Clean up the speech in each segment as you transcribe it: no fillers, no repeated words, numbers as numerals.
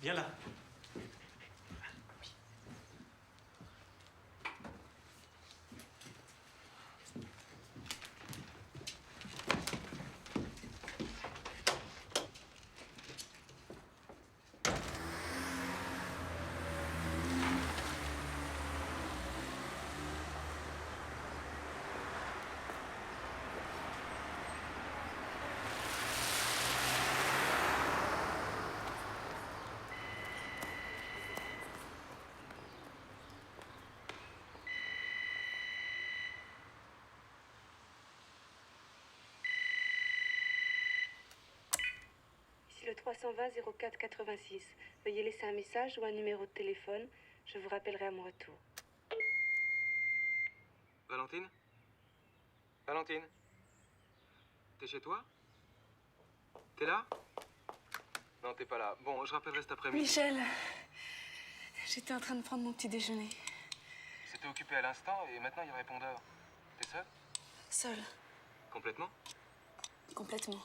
Viens là. Le 320 04 86. Veuillez laisser un message ou un numéro de téléphone. Je vous rappellerai à mon retour. Valentine? Valentine? T'es chez toi? T'es là? Non, t'es pas là. Bon, je rappellerai cet après-midi. Michel, j'étais en train de prendre mon petit déjeuner. C'était occupé à l'instant et maintenant il y a répondeur. T'es seule? Seule. Complètement? Complètement.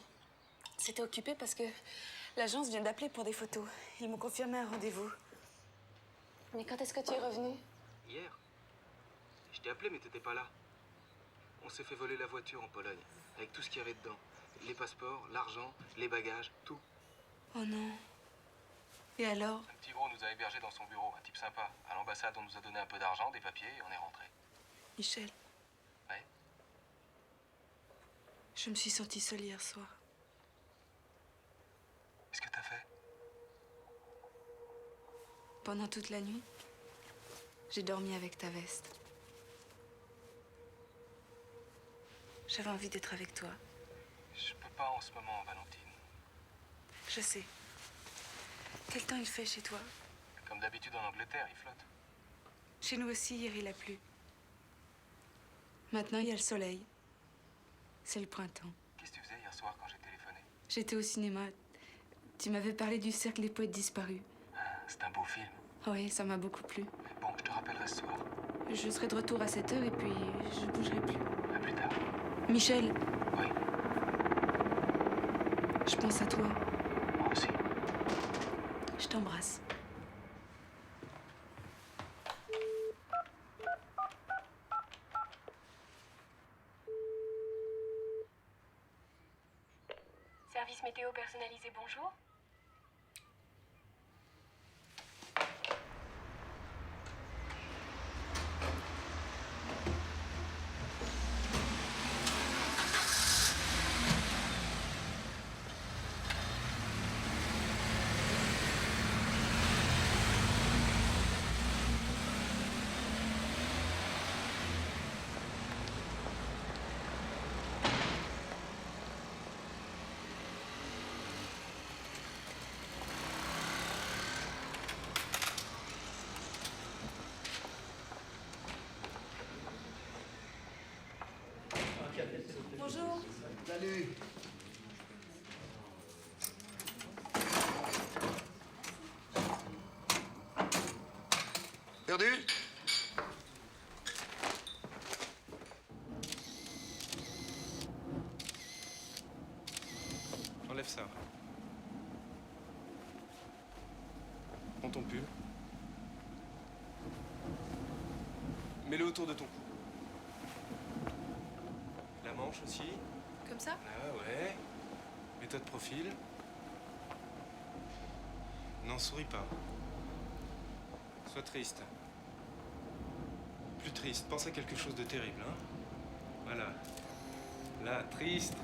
C'était occupé parce que l'agence vient d'appeler pour des photos. Ils m'ont confirmé un rendez-vous. Mais quand est-ce que tu es revenu? Hier. Je t'ai appelé mais t'étais pas là. On s'est fait voler la voiture en Pologne, avec tout ce qu'il y avait dedans. Les passeports, l'argent, les bagages, tout. Oh non. Et alors? Un petit gros nous a hébergés dans son bureau, un type sympa. À l'ambassade, on nous a donné un peu d'argent, des papiers et on est rentré. Michel. Ouais? Je me suis sentie seule hier soir. Qu'est-ce que t'as fait? Pendant toute la nuit, j'ai dormi avec ta veste. J'avais envie d'être avec toi. Je peux pas en ce moment, Valentine. Je sais. Quel temps il fait chez toi? Comme d'habitude en Angleterre, il flotte. Chez nous aussi, hier, il a plu. Maintenant, il y a le soleil. C'est le printemps. Qu'est-ce que tu faisais hier soir quand j'ai téléphoné? J'étais au cinéma. Tu m'avais parlé du cercle des poètes disparus. Ah, c'est un beau film. Oui, ça m'a beaucoup plu. Bon, je te rappellerai ce soir. Je serai de retour à 7h et puis je bougerai plus. À plus tard. Michel, Oui, je pense à toi. moi aussi. Je t'embrasse. Service météo personnalisé, bonjour. Bonjour. Salut. Perdu? Enlève ça. Prends ton pull. Mets-le autour de ton cou. La manche aussi. Comme ça? Ah ouais. Mets-toi de profil. N'en souris pas. Sois triste. Plus triste. Pense à quelque chose de terrible, hein. Voilà. Là, triste.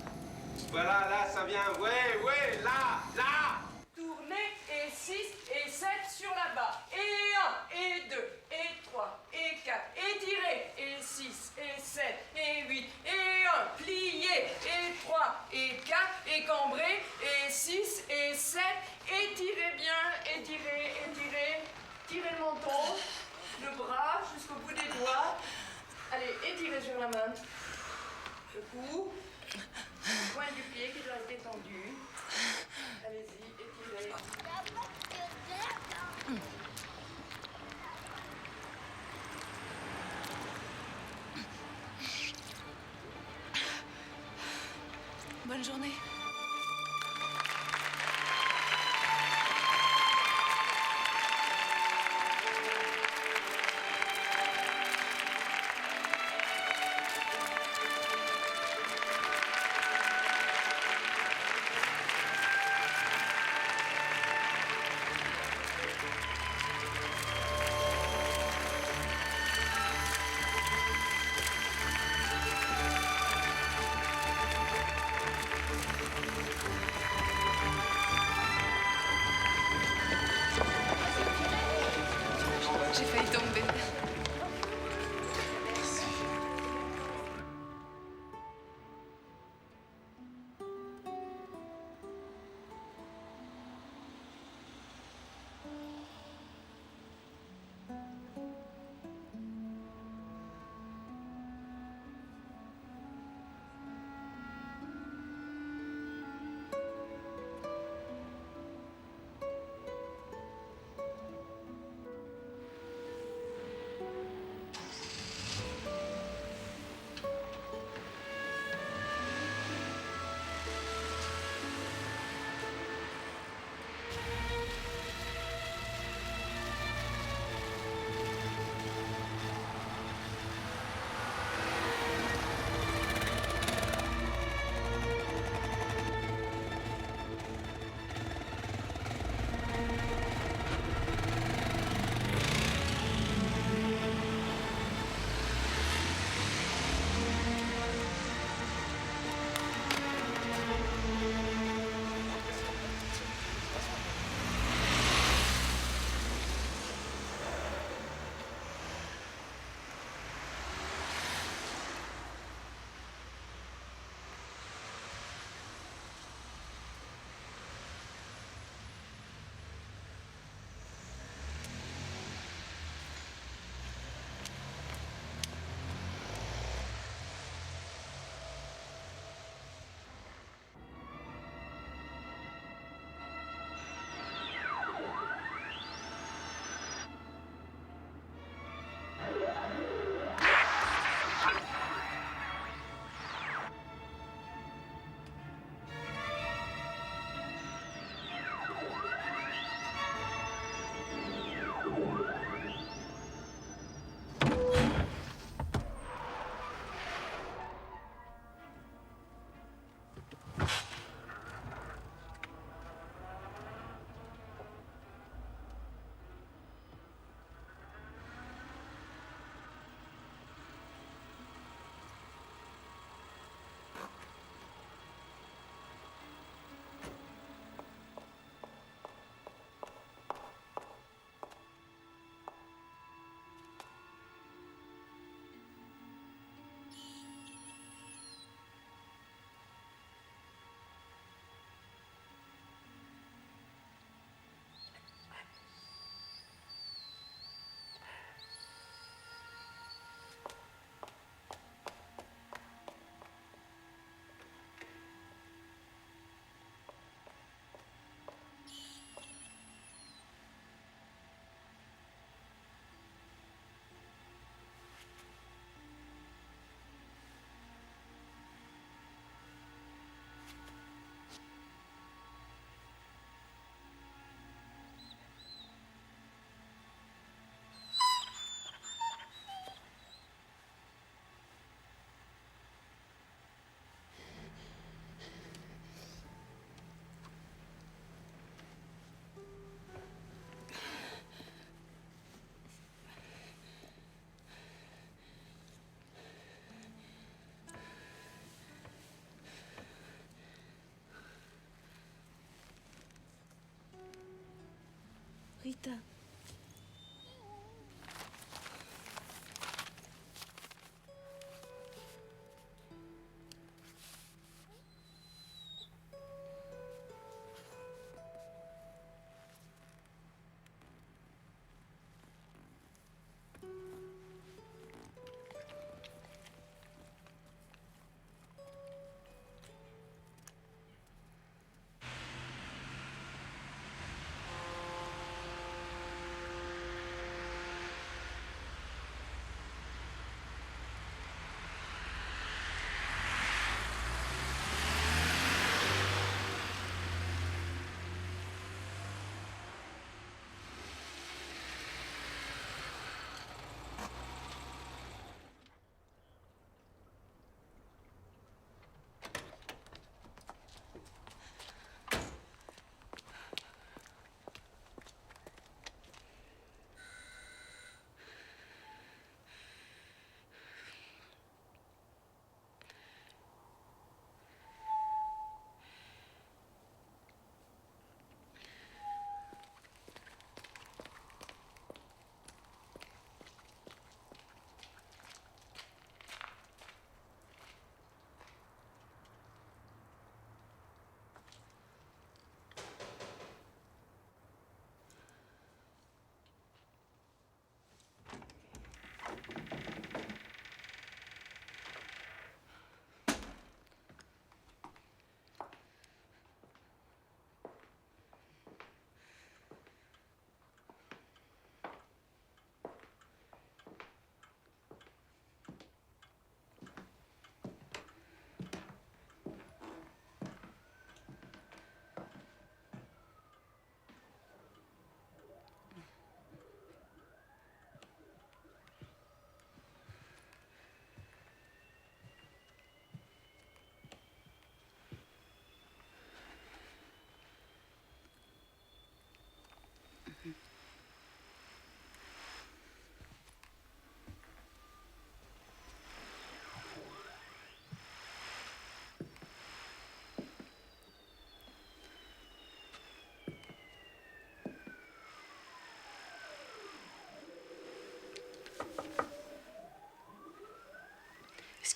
Voilà, là, ça vient. Ouais, là, là. Tournez et 6 et 7 sur la barre. Et 1 et 2 et 3 et 4. Étirez et 6 et 7 et 8 et 1. Pliez et 3 et 4 et cambrez et 6 et 7. Étirez bien, étirez, étirez. Tirez le menton, le bras jusqu'au bout des doigts. Allez, étirez sur la main. Le cou. Le point du pied qui doit être détendu. Allez-y, étirez. Bonne journée. J'ai failli tomber. Rita.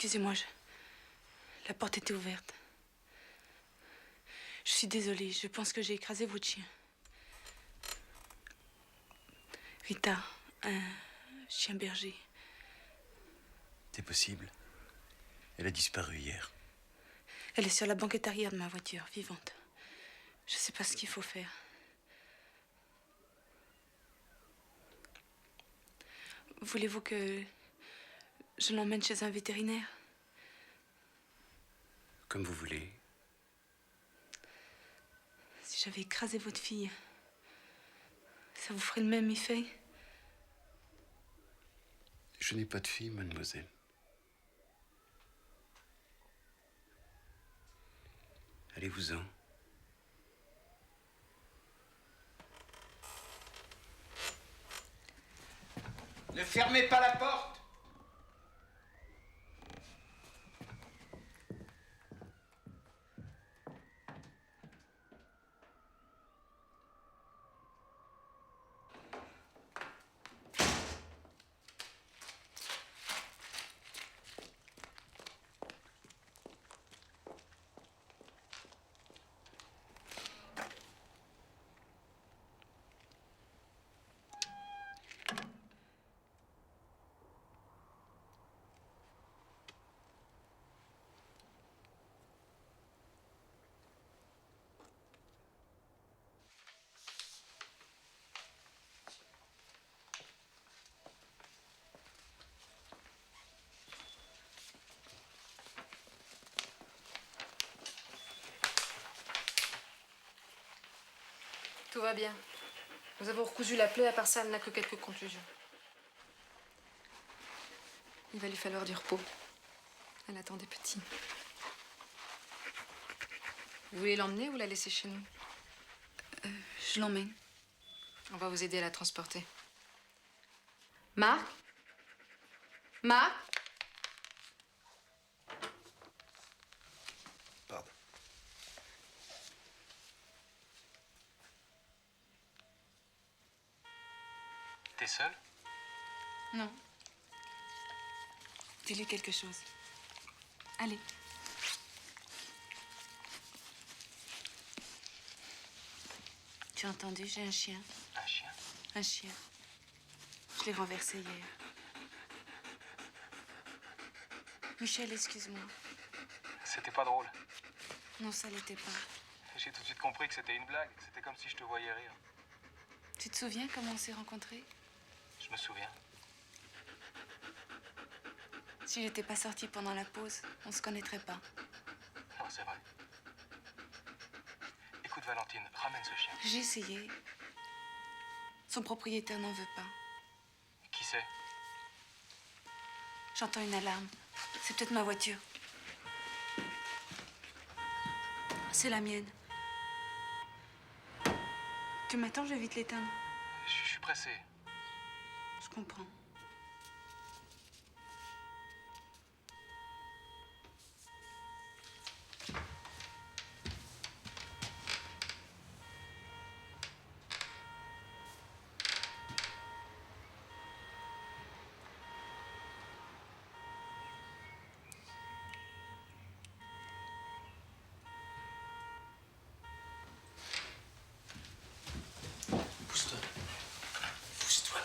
Excusez-moi, la porte était ouverte. Je suis désolée, je pense que j'ai écrasé votre chien. Rita, un chien berger. C'est possible. Elle a disparu hier. Elle est sur la banquette arrière de ma voiture, vivante. Je sais pas ce qu'il faut faire. Voulez-vous que je l'emmène chez un vétérinaire? Comme vous voulez. Si j'avais écrasé votre fille, ça vous ferait le même effet? Je n'ai pas de fille, mademoiselle. Allez-vous-en. Ne fermez pas la porte! Tout va bien. Nous avons recousu la plaie, à part ça, elle n'a que quelques contusions. Il va lui falloir du repos. Elle attend des petits. Vous voulez l'emmener ou la laisser chez nous? Je l'emmène. On va vous aider à la transporter. Marc? Marc? Pardon. T'es seul? Non. Dis-lui quelque chose. Allez. Tu as entendu, j'ai un chien. Un chien? Un chien. Je l'ai renversé hier. Michel, excuse-moi. C'était pas drôle. Non, ça l'était pas. J'ai tout de suite compris que c'était une blague. C'était comme si je te voyais rire. Tu te souviens comment on s'est rencontrés? Je me souviens. Si j'étais pas sortie pendant la pause, on se connaîtrait pas. Non, c'est vrai. Écoute, Valentine, ramène ce chien. J'ai essayé. Son propriétaire n'en veut pas. Qui c'est? J'entends une alarme. C'est peut-être ma voiture. C'est la mienne. Tu m'attends, je vais vite l'éteindre. Je suis pressé. Je comprends. Pousse-toi. Pousse-toi.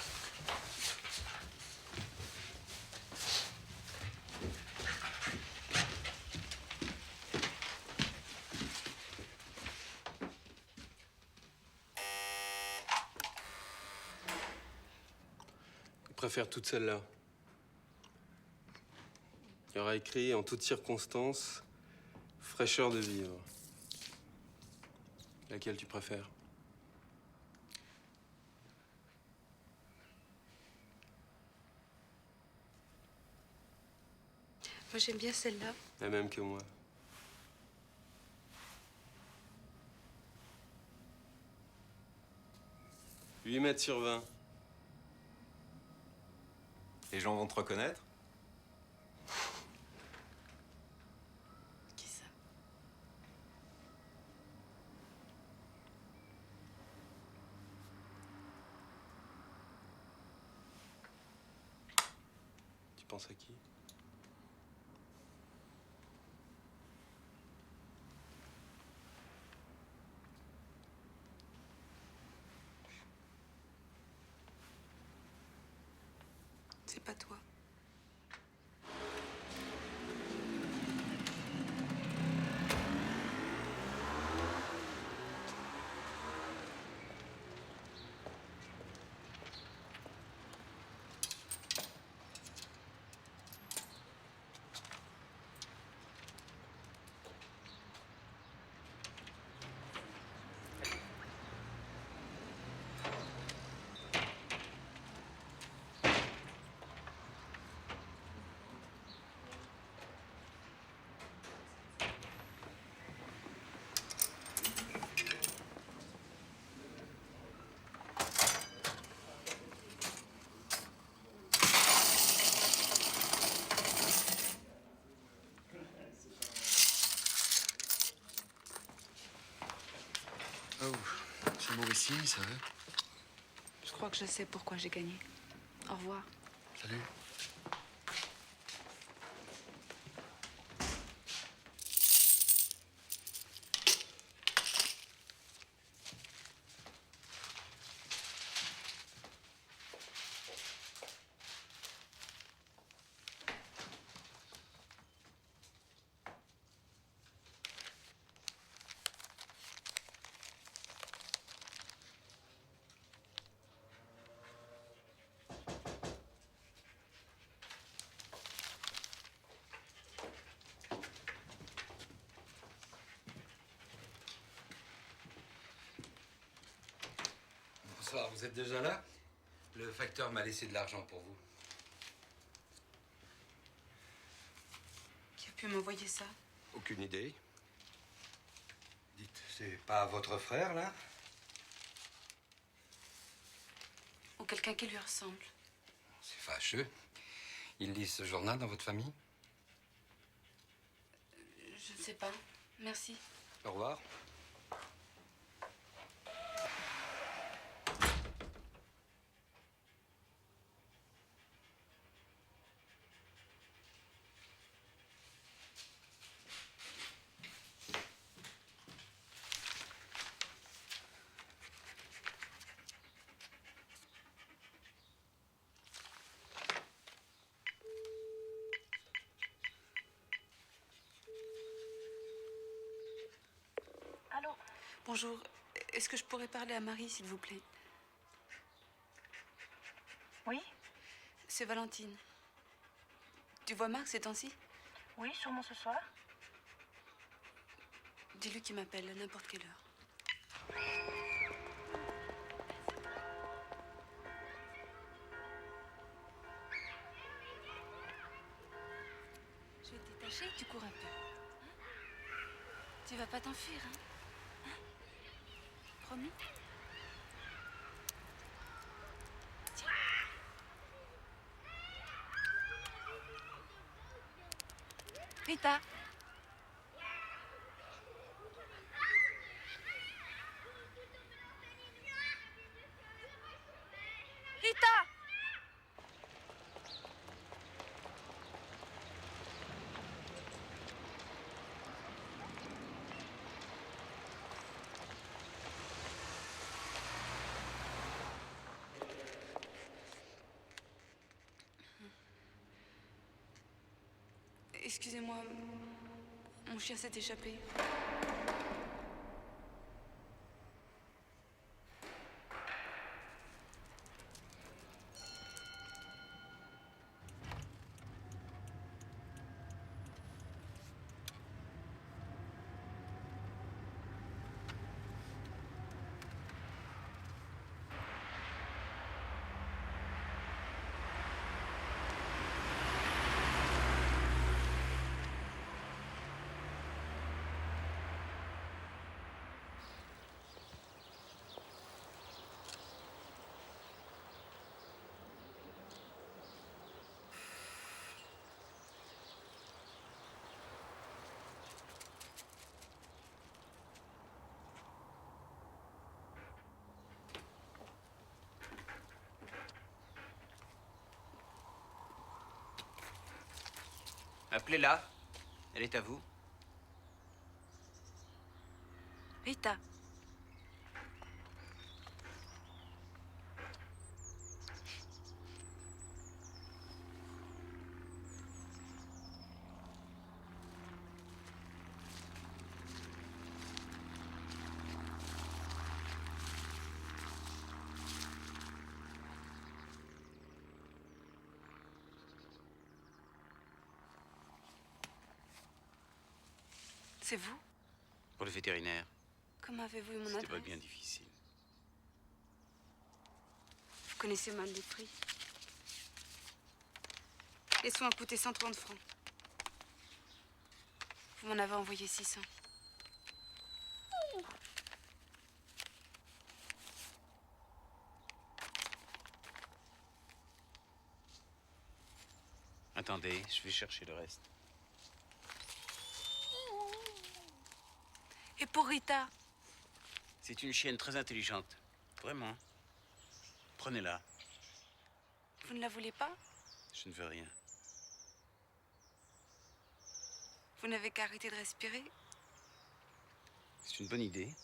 Je préfère toute celle-là. Il y aura écrit en toutes circonstances, fraîcheur de vivre. Laquelle tu préfères? Moi, j'aime bien celle-là. La même que moi. « 8 mètres sur 20. Les gens vont te reconnaître? Qui ça? Tu penses à qui? Oh, c'est Mauricie, ça va? Je crois que je sais pourquoi j'ai gagné. Au revoir. Salut. Bonsoir, vous êtes déjà là? Le facteur m'a laissé de l'argent pour vous. Qui a pu m'envoyer ça? Aucune idée. Dites, c'est pas votre frère, là? Ou quelqu'un qui lui ressemble? C'est fâcheux. Il lit ce journal dans votre famille? Je ne sais pas. Merci. Au revoir. Allô? Bonjour. Est-ce que je pourrais parler à Marie, s'il vous plaît? Oui? C'est Valentine. Tu vois Marc ces temps-ci? Oui, sûrement ce soir. Dis-lui qu'il m'appelle à n'importe quelle heure. Je vais te détacher et tu cours un peu. Hein? Tu vas pas t'enfuir, hein? Hein? Promis? Tiens. Rita! Rita! Excusez-moi, mon chien s'est échappé. Appelez-la. Elle est à vous. Rita. C'est vous? Pour le vétérinaire. Comment avez-vous eu mon C'était adresse? pas bien difficile. Vous connaissez mal les prix. Les soins coûtaient 130 francs. Vous m'en avez envoyé 600. Attendez, je vais chercher le reste. Et pour Rita? C'est une chienne très intelligente. Vraiment. Prenez-la. Vous ne la voulez pas? Je ne veux rien. Vous n'avez qu'à arrêter de respirer. C'est une bonne idée.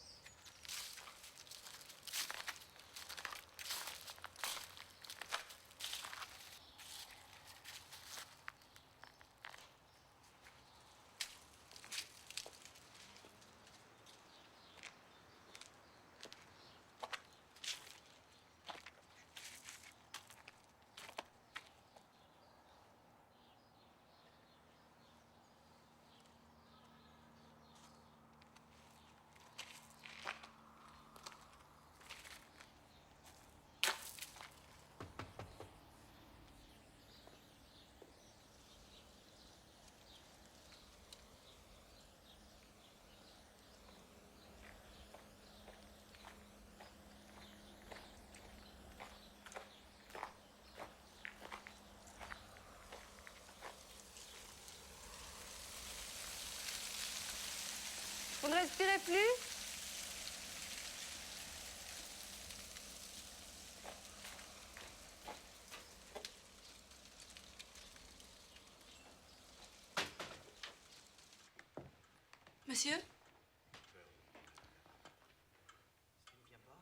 Vous ne respirez plus? Monsieur? Si tu ne viens pas,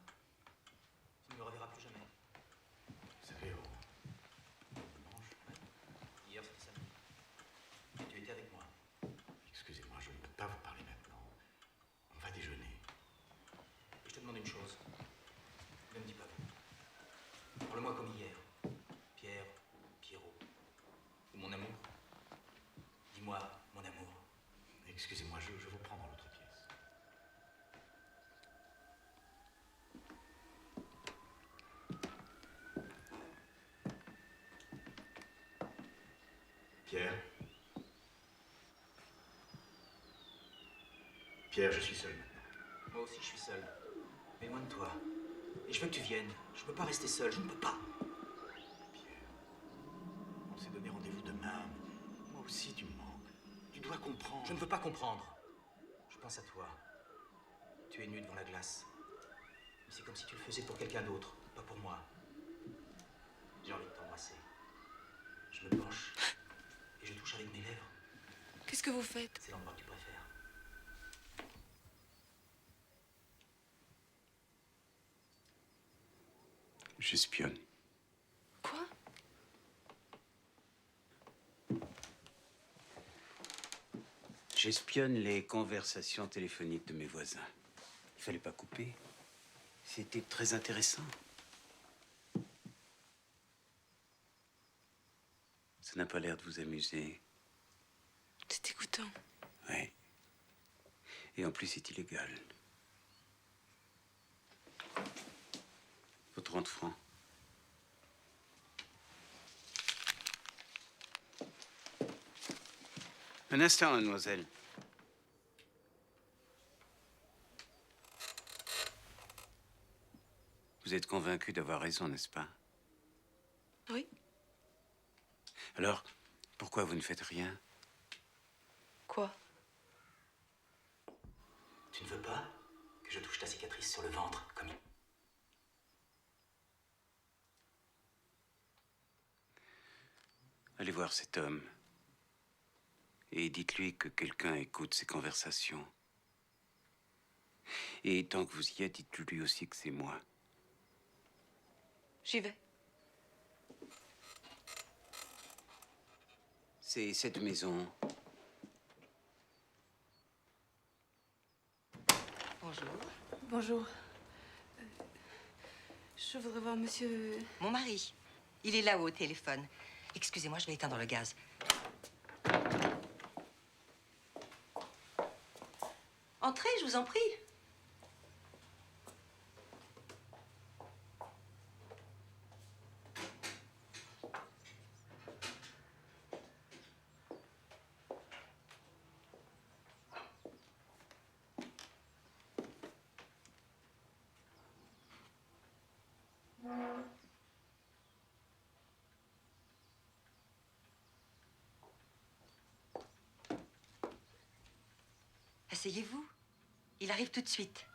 tu ne me reverras plus jamais. Vous savez, au dimanche, Hier, c'était samedi. Et tu étais avec moi. excusez-moi, je ne peux pas vous parler maintenant. On va déjeuner. Et je te demande une chose. Ne me dis pas vous. Parle-moi comme hier. Pierre, Pierrot. Ou mon amour. Dis-moi, mon amour. Excusez-moi, je vous prends dans l'autre pièce. Pierre. Pierre, je suis seul maintenant. Moi aussi, je suis seul. Mais loin de toi. Et je veux que tu viennes. Je ne peux pas rester seul. Je ne peux pas. Pierre, on s'est donné rendez-vous demain. Moi aussi, tu me manques. Tu dois comprendre. Je ne veux pas comprendre. Je pense à toi. Tu es nu devant la glace. Mais c'est comme si tu le faisais pour quelqu'un d'autre, pas pour moi. J'ai envie de t'embrasser. Je me penche et je touche avec mes lèvres. Qu'est-ce que vous faites? C'est l'endroit que tu préfères. J'espionne. Quoi? J'espionne les conversations téléphoniques de mes voisins. Il fallait pas couper. C'était très intéressant. Ça n'a pas l'air de vous amuser. C'est dégoûtant. Oui. Et en plus, c'est illégal. Faut 30 francs. Un instant, mademoiselle. Vous êtes convaincu d'avoir raison, n'est-ce pas? Oui. Alors, pourquoi vous ne faites rien? Quoi? Tu ne veux pas que je touche ta cicatrice sur le ventre comme il... Allez voir cet homme. Et dites-lui que quelqu'un écoute ces conversations. Et tant que vous y êtes, dites-lui aussi que c'est moi. J'y vais. C'est cette maison. Bonjour. Bonjour. Je voudrais voir monsieur... Mon mari. Il est là-haut au téléphone. Excusez-moi, je vais éteindre le gaz. Entrez, je vous en prie. Asseyez-vous. Il arrive tout de suite.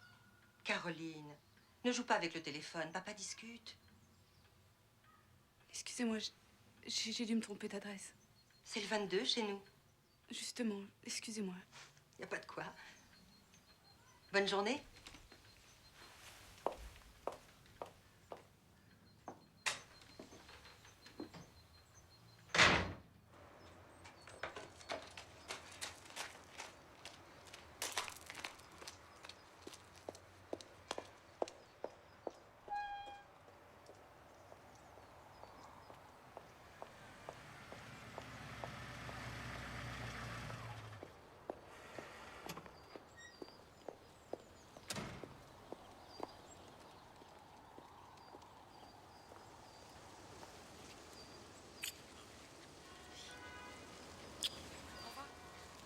Caroline, ne joue pas avec le téléphone. Papa discute. Excusez-moi, j'ai dû me tromper d'adresse. C'est le 22 chez nous. Justement, excusez-moi. Y a pas de quoi. Bonne journée.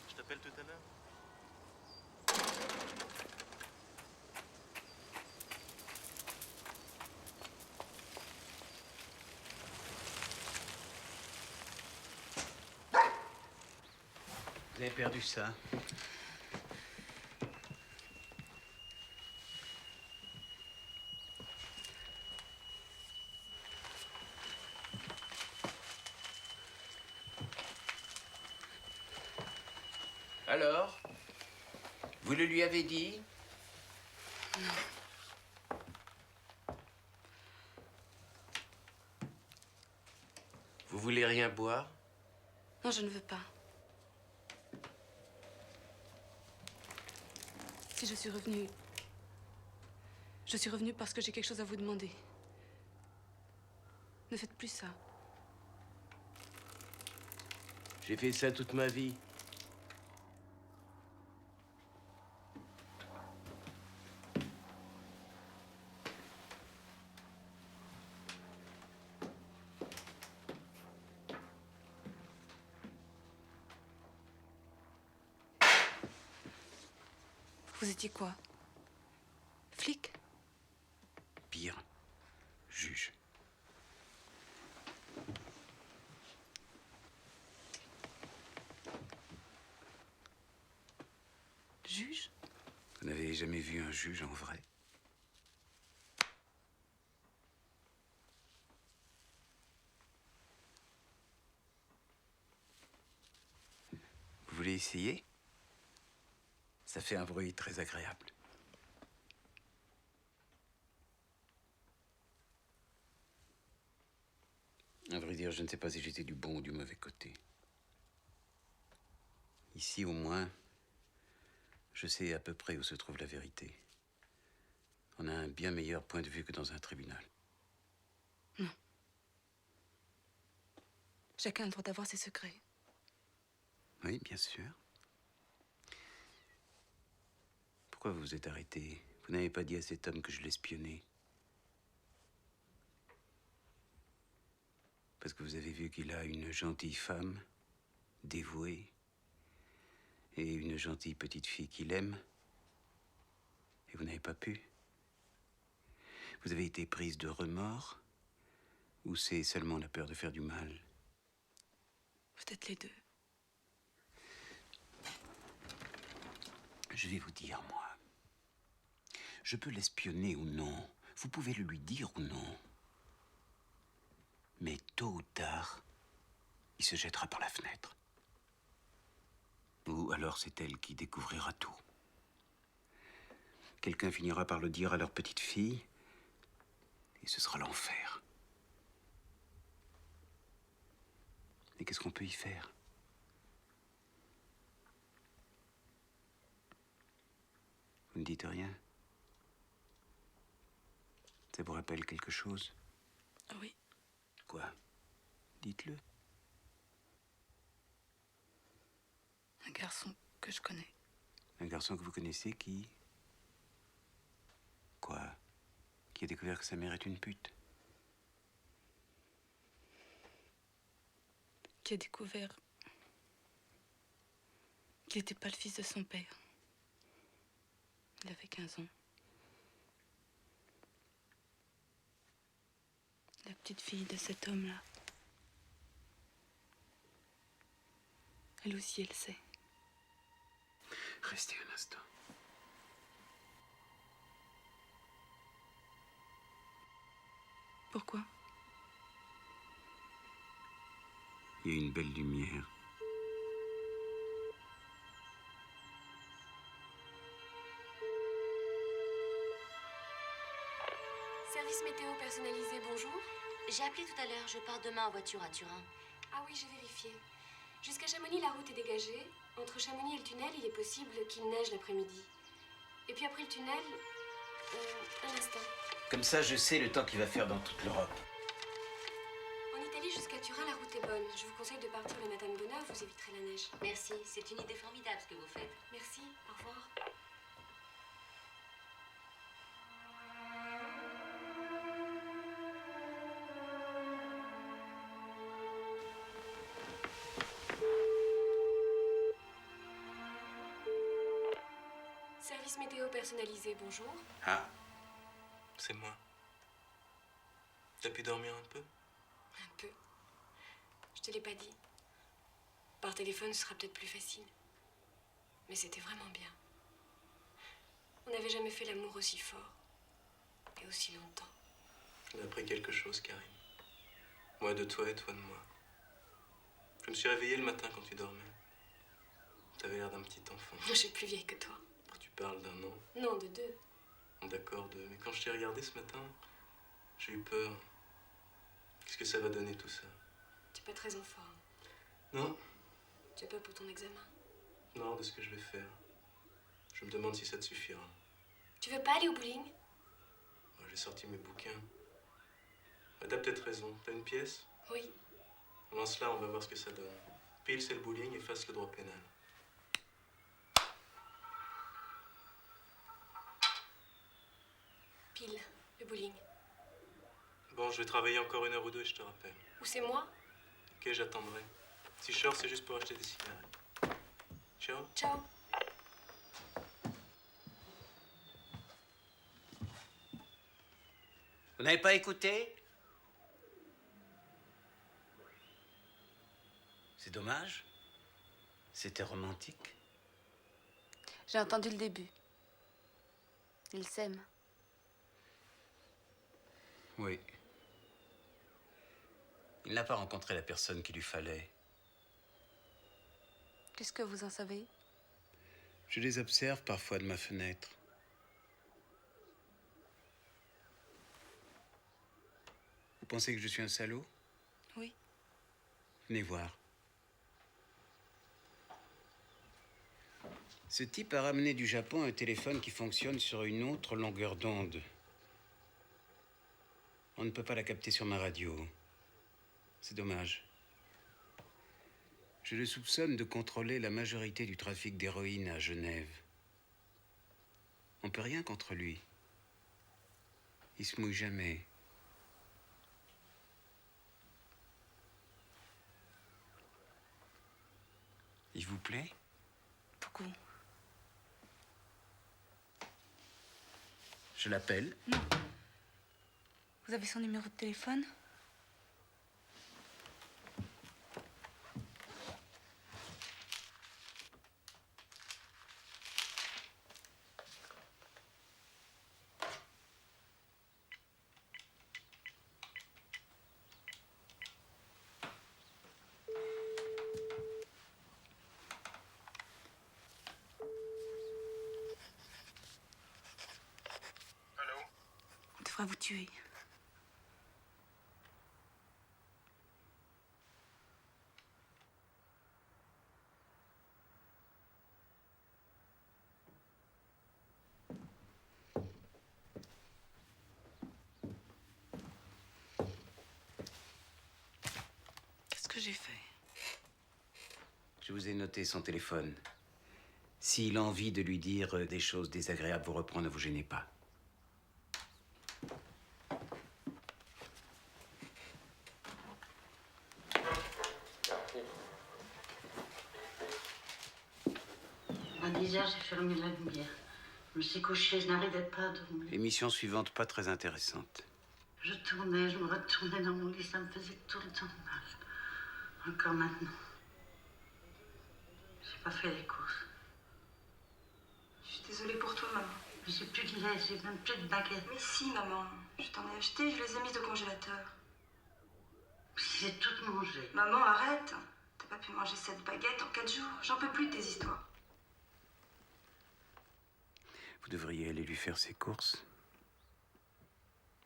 Je t'appelle tout à l'heure. Vous avez perdu ça. Alors? Vous le lui avez dit? Non. Vous voulez rien boire? Non, je ne veux pas. Si je suis revenue... Je suis revenue parce que j'ai quelque chose à vous demander. Ne faites plus ça. J'ai fait ça toute ma vie. Vous étiez quoi? Flic? Pire, juge. Juge? Vous n'avez jamais vu un juge en vrai? Vous voulez essayer? Ça fait un bruit très agréable. À vrai dire, je ne sais pas si j'étais du bon ou du mauvais côté. Ici, au moins, je sais à peu près où se trouve la vérité. On a un bien meilleur point de vue que dans un tribunal. Non. Chacun a le droit d'avoir ses secrets. Oui, bien sûr. Pourquoi vous vous êtes arrêté? Vous n'avez pas dit à cet homme que je l'espionnais? Parce que vous avez vu qu'il a une gentille femme, dévouée, et une gentille petite fille qu'il aime, et vous n'avez pas pu? Vous avez été prise de remords, ou c'est seulement la peur de faire du mal? Peut-être les deux. Je vais vous dire, moi. Je peux l'espionner ou non. Vous pouvez le lui dire ou non. Mais tôt ou tard, il se jettera par la fenêtre. Ou alors c'est elle qui découvrira tout. Quelqu'un finira par le dire à leur petite fille, et ce sera l'enfer. Et qu'est-ce qu'on peut y faire? Vous ne dites rien? Ça vous rappelle quelque chose? Oui. Quoi? Dites-le. Un garçon que je connais. Un garçon que vous connaissez qui... Quoi? Qui a découvert que sa mère est une pute? Qui a découvert qu'il n'était pas le fils de son père. Il avait 15 ans. La petite fille de cet homme-là. Elle aussi, elle sait. Restez un instant. Pourquoi? Il y a une belle lumière. Service météo personnalisé, bonjour. J'ai appelé tout à l'heure, je pars demain en voiture à Turin. Ah oui, j'ai vérifié. Jusqu'à Chamonix, la route est dégagée. Entre Chamonix et le tunnel, il est possible qu'il neige l'après-midi. Et puis après le tunnel, un instant. Comme ça, je sais le temps qu'il va faire dans toute l'Europe. En Italie, jusqu'à Turin, la route est bonne. Je vous conseille de partir le matin de bonne heure, vous éviterez la neige. Merci, c'est une idée formidable ce que vous faites. Merci, au revoir. Service météo personnalisé, bonjour. Ah, c'est moi. T'as pu dormir un peu? Un peu. Je te l'ai pas dit. Par téléphone, ce sera peut-être plus facile. Mais c'était vraiment bien. On n'avait jamais fait l'amour aussi fort. Et aussi longtemps. J'ai appris quelque chose, Karim. Moi de toi et toi de moi. Je me suis réveillé le matin quand tu dormais. T'avais l'air d'un petit enfant. Je suis plus vieille que toi. Tu parles d'un an? Non, de 2. D'accord, 2. Mais quand je t'ai regardé ce matin, j'ai eu peur. Qu'est-ce que ça va donner tout ça? Tu es pas très en forme. Non? Tu as peur pour ton examen? Non, de ce que je vais faire. Je me demande si ça te suffira. Tu veux pas aller au bowling? Moi, j'ai sorti mes bouquins. Ah, t'as peut-être raison. T'as une pièce? Oui. Lance-la, on va voir ce que ça donne. Pile, c'est le bowling et face le droit pénal. Pile, le bowling. Bon, je vais travailler encore 1 heure ou 2 et je te rappelle. Ou c'est moi? Ok, j'attendrai. Si je sors, c'est juste pour acheter des cigarettes. Ciao. Ciao. Vous n'avez pas écouté? C'est dommage. C'était romantique. J'ai entendu le début. Ils s'aiment. Oui. Il n'a pas rencontré la personne qu'il lui fallait. Qu'est-ce que vous en savez? Je les observe parfois de ma fenêtre. Vous pensez que je suis un salaud? Oui. Venez voir. Ce type a ramené du Japon un téléphone qui fonctionne sur une autre longueur d'onde. On ne peut pas la capter sur ma radio. C'est dommage. Je le soupçonne de contrôler la majorité du trafic d'héroïne à Genève. On ne peut rien contre lui. Il se mouille jamais. Il vous plaît? Beaucoup. Je l'appelle? Non. Vous avez son numéro de téléphone? On devra vous tuer. Qu'est-ce que j'ai fait? Je vous ai noté son téléphone. S'il a envie de lui dire des choses désagréables, vous reprend, ne vous gênez pas. À 10h, j'ai fermé la lumière. Je me suis couchée, je n'arrivais pas à dormir. Émission suivante, pas très intéressante. Je tournais, je me retournais dans mon lit, ça me faisait tout le temps mal. Encore maintenant. J'ai pas fait les courses. Je suis désolée pour toi, maman. J'ai plus de lait, j'ai même plus de baguettes. Mais si, maman. Je t'en ai acheté, je les ai mises au congélateur. J'ai toutes mangé. Maman, arrête. T'as pas pu manger 7 baguettes en 4 jours. J'en peux plus de tes histoires. Vous devriez aller lui faire ses courses.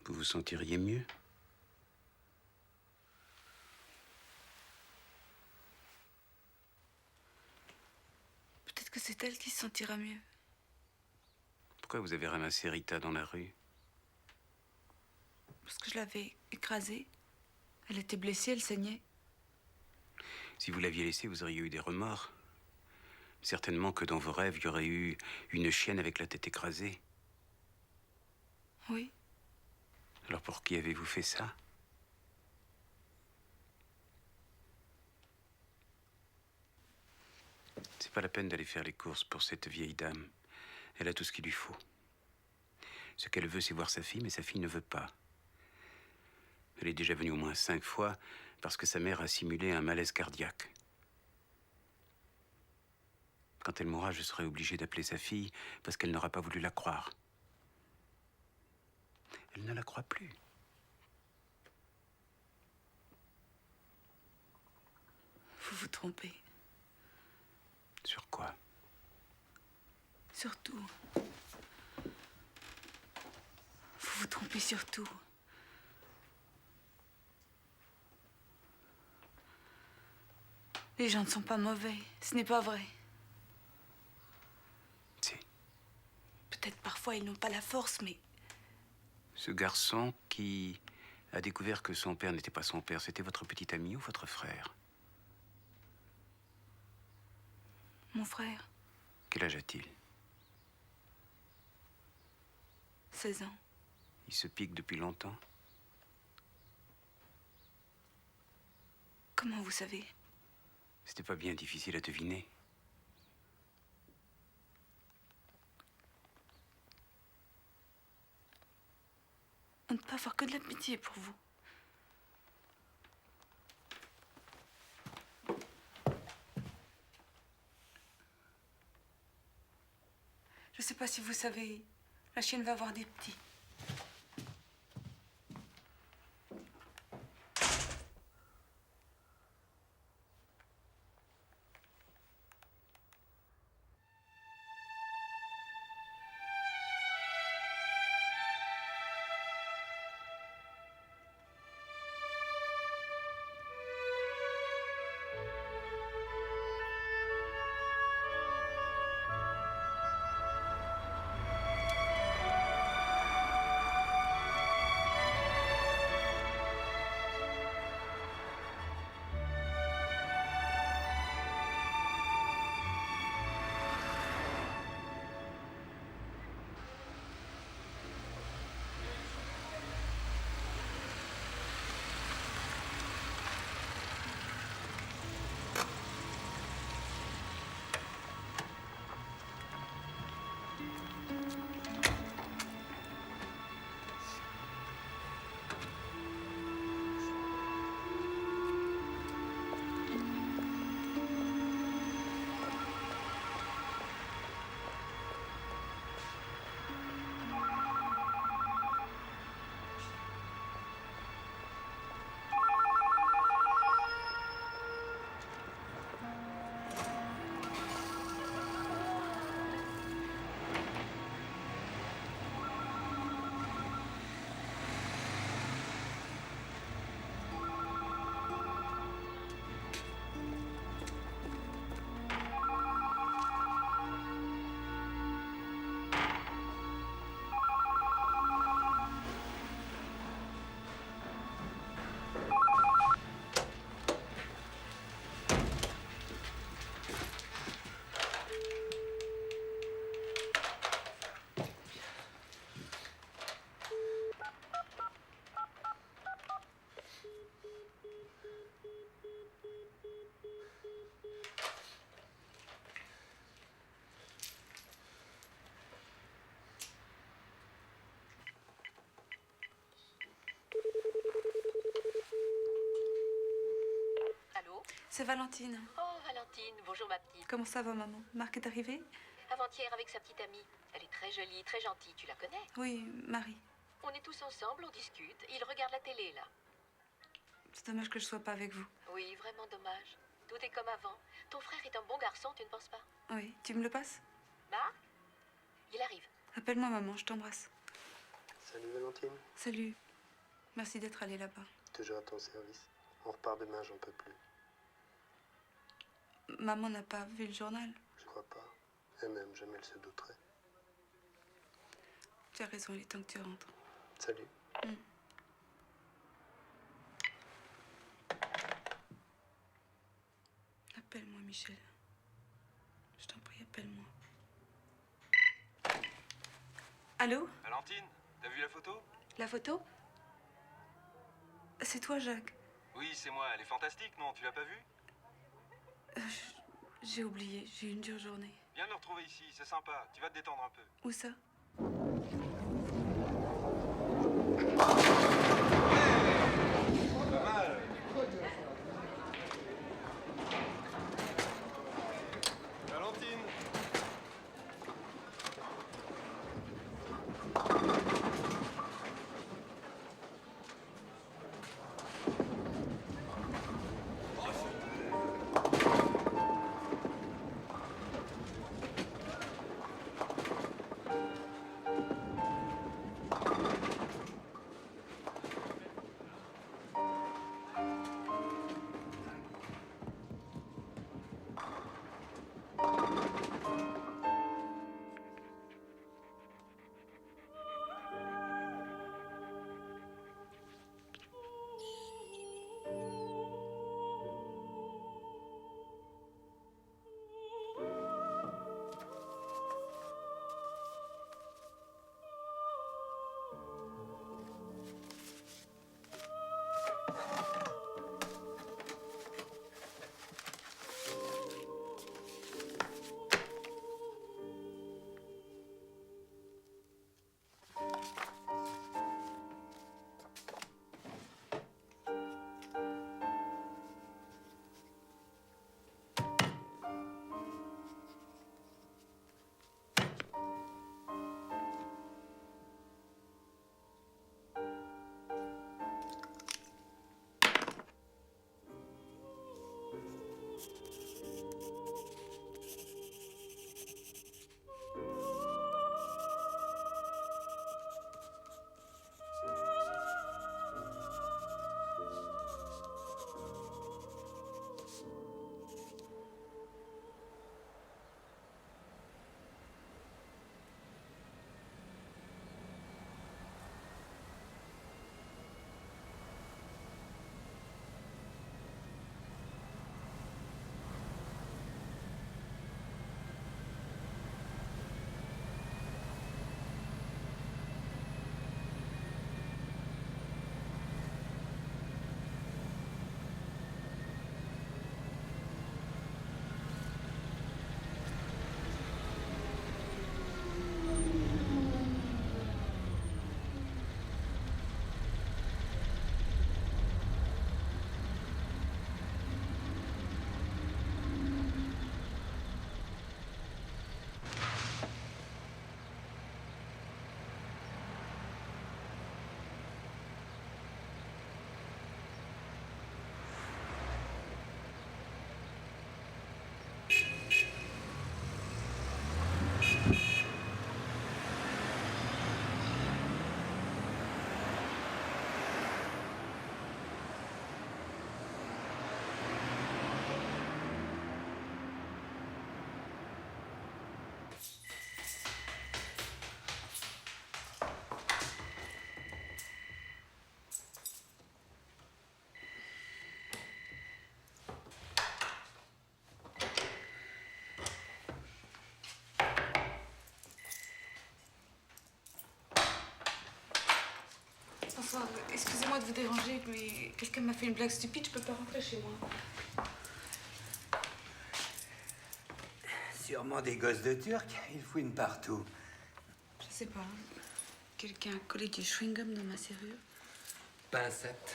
Vous vous sentiriez mieux. Peut-être que c'est elle qui se sentira mieux. Pourquoi vous avez ramassé Rita dans la rue? Parce que je l'avais écrasée. Elle était blessée, elle saignait. Si vous l'aviez laissée, vous auriez eu des remords. Certainement que dans vos rêves, il y aurait eu une chienne avec la tête écrasée. Oui. Alors pour qui avez-vous fait ça? C'est pas la peine d'aller faire les courses pour cette vieille dame. Elle a tout ce qu'il lui faut. Ce qu'elle veut, c'est voir sa fille, mais sa fille ne veut pas. Elle est déjà venue au moins 5 fois parce que sa mère a simulé un malaise cardiaque. Quand elle mourra, je serai obligé d'appeler sa fille parce qu'elle n'aura pas voulu la croire. Elle ne la croit plus. Vous vous trompez. Sur quoi? Surtout. Vous vous trompez surtout. Les gens ne sont pas mauvais. Ce n'est pas vrai. Si. Peut-être parfois ils n'ont pas la force, mais... Ce garçon qui a découvert que son père n'était pas son père, c'était votre petit ami ou votre frère? Mon frère, Quel âge a-t-il? 16 ans. Il se pique depuis longtemps? Comment vous savez? C'était pas bien difficile à deviner. On ne peut avoir que de la pitié pour vous. Je sais pas si vous savez, la chienne va avoir des petits. C'est Valentine. Oh, Valentine, bonjour ma petite. Comment ça va, maman? Marc est arrivé? Avant-hier avec sa petite amie. Elle est très jolie, très gentille. Tu la connais? Oui, Marie. On est tous ensemble, on discute. Il regarde la télé, là. C'est dommage que je sois pas avec vous. Oui, vraiment dommage. Tout est comme avant. Ton frère est un bon garçon, tu ne penses pas? Oui, tu me le passes? Marc? Il arrive. Appelle-moi maman, je t'embrasse. Salut Valentine. Salut. Merci d'être allée là-bas. Toujours à ton service. On repart demain, j'en peux plus. Maman n'a pas vu le journal. Je crois pas. Et même, jamais elle se douterait. Tu as raison, il est temps que tu rentres. Salut. Appelle-moi, Michel. Je t'en prie, appelle-moi. Allô? Valentine, t'as vu la photo? La photo? C'est toi, Jacques. Oui, c'est moi. Elle est fantastique, non? Tu l'as pas vue? J'ai oublié, j'ai eu une dure journée. Viens le retrouver ici, c'est sympa. Tu vas te détendre un peu. Où ça? Pas mal. Valentine. Bonsoir, excusez-moi de vous déranger, mais quelqu'un m'a fait une blague stupide, je peux pas rentrer chez moi. Sûrement des gosses de Turcs, ils fouinent partout. Je sais pas. Quelqu'un a collé du chewing-gum dans ma serrure. Pincette.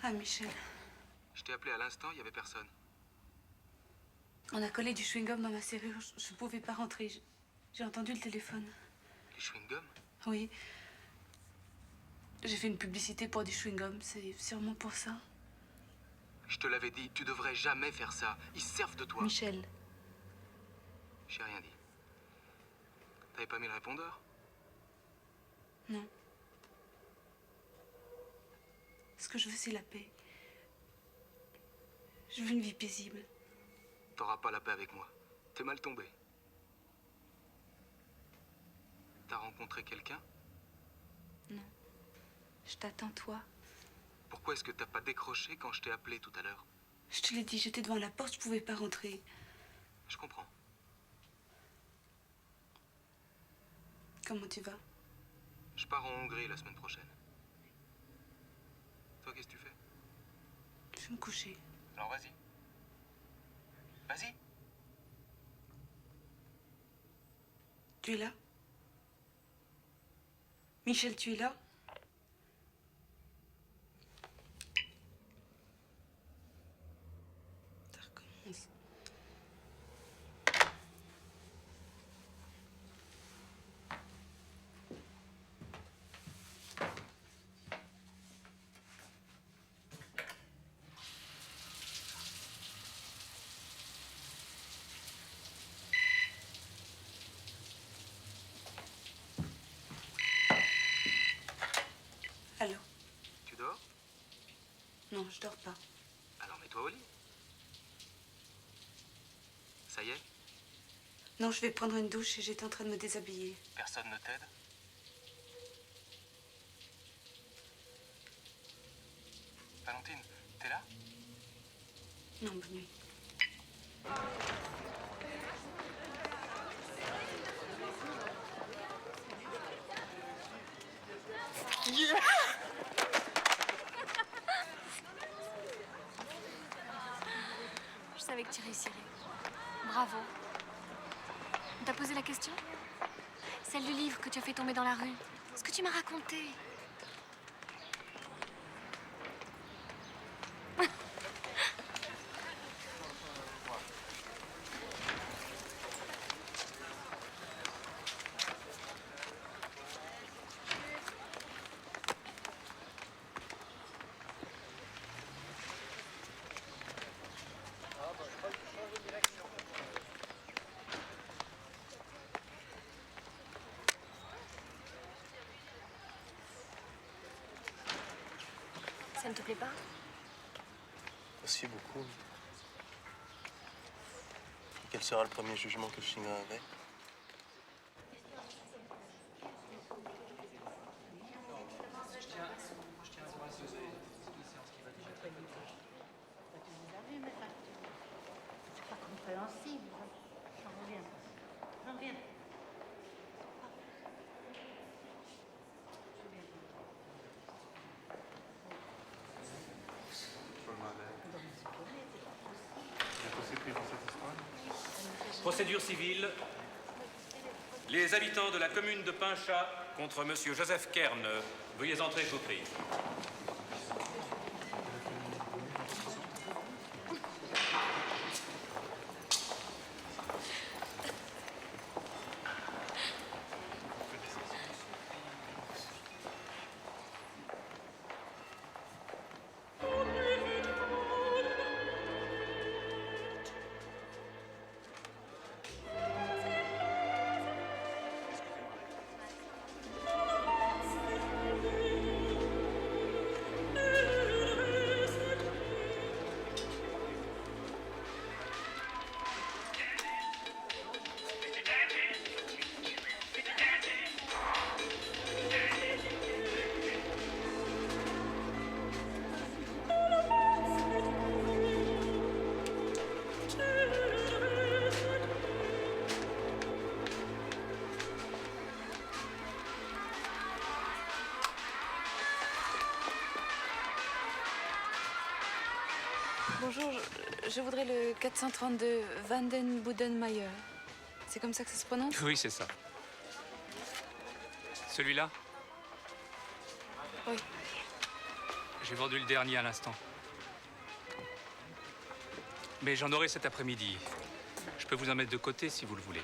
Ah, Michel. Je t'ai appelé à l'instant, il n'y avait personne. On a collé du chewing-gum dans ma serrure. Je ne pouvais pas rentrer. J'ai entendu le téléphone. Du chewing-gum? Oui. J'ai fait une publicité pour du chewing-gum. C'est sûrement pour ça. Je te l'avais dit, tu devrais jamais faire ça. Ils se servent de toi. Michel. J'ai rien dit. T'avais pas mis le répondeur? Non. Ce que je veux, c'est la paix. Je veux une vie paisible. T'auras pas la paix avec moi. T'es mal tombé. T'as rencontré quelqu'un? Non. Je t'attends, toi. Pourquoi est-ce que t'as pas décroché quand je t'ai appelé tout à l'heure? Je te l'ai dit, j'étais devant la porte, je pouvais pas rentrer. Je comprends. Comment tu vas? Je pars en Hongrie la semaine prochaine. Toi, qu'est-ce que tu fais? Je vais me coucher. Alors vas-y. Vas-y. Tu es là? Michel, tu es là? Ça recommence. Allô? Tu dors? Non, je dors pas. Alors mets-toi au lit. Ça y est? Non, je vais prendre une douche et j'étais en train de me déshabiller. Personne ne t'aide? Valentine, t'es là? Non, bonne nuit. Je savais que tu réussirais. Bravo. On t'a posé la question? Celle du livre que tu as fait tomber dans la rue. Ce que tu m'as raconté. Ça ne te plaît pas? Merci beaucoup. Quel sera le premier jugement que je signerai avec? C'est pas compréhensible. J'en reviens. J'en reviens. Procédure civile. Les habitants de la commune de Pinchat contre Monsieur Joseph Kern. Veuillez entrer, je vous prie. Bonjour, je voudrais le 432 Vanden Boedenmeier. C'est comme ça que ça se prononce? Oui, c'est ça. Celui-là? Oui. J'ai vendu le dernier à l'instant. Mais j'en aurai cet après-midi. Je peux vous en mettre de côté si vous le voulez.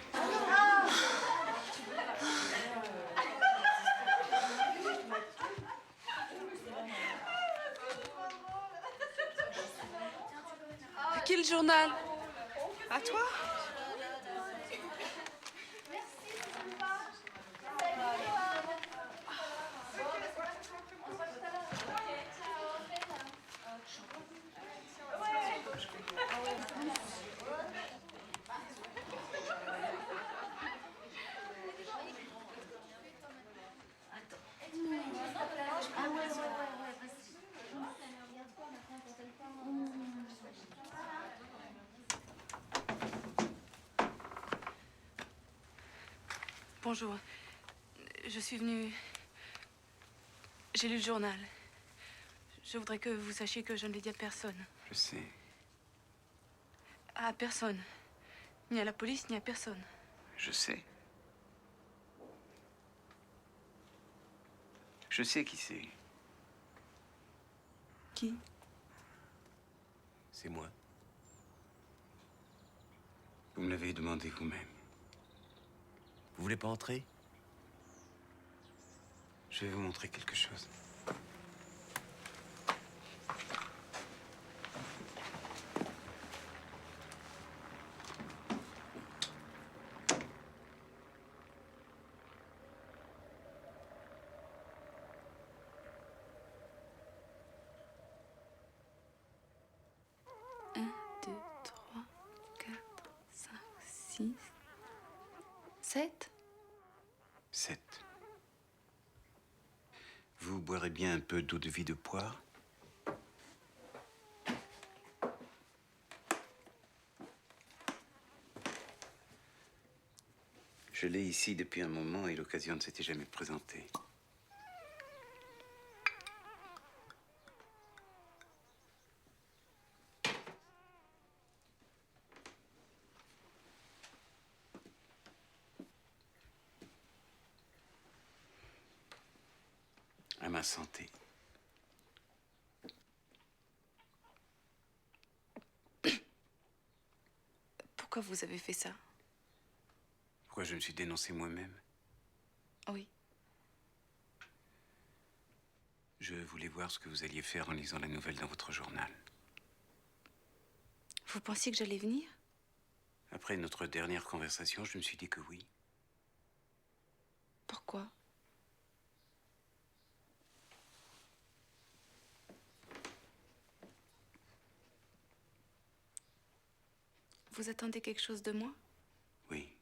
À qui le journal? À toi? Bonjour. Je suis venue... J'ai lu le journal. Je voudrais que vous sachiez que je ne l'ai dit à personne. Je sais. À personne. Ni à la police, ni à personne. Je sais. Je sais qui c'est. Qui? C'est moi. Vous me l'avez demandé vous-même. Vous voulez pas entrer? Je vais vous montrer quelque chose. Un, deux, trois, 4, 5, 6, 7. 7. Vous boirez bien un peu d'eau de vie de poire? Je l'ai ici depuis un moment et l'occasion ne s'était jamais présentée. À ma santé. Pourquoi vous avez fait ça? Pourquoi je me suis dénoncé moi-même? Oui. Je voulais voir ce que vous alliez faire en lisant la nouvelle dans votre journal. Vous pensiez que j'allais venir? Après notre dernière conversation, je me suis dit que oui. Pourquoi? Vous attendez quelque chose de moi? Oui.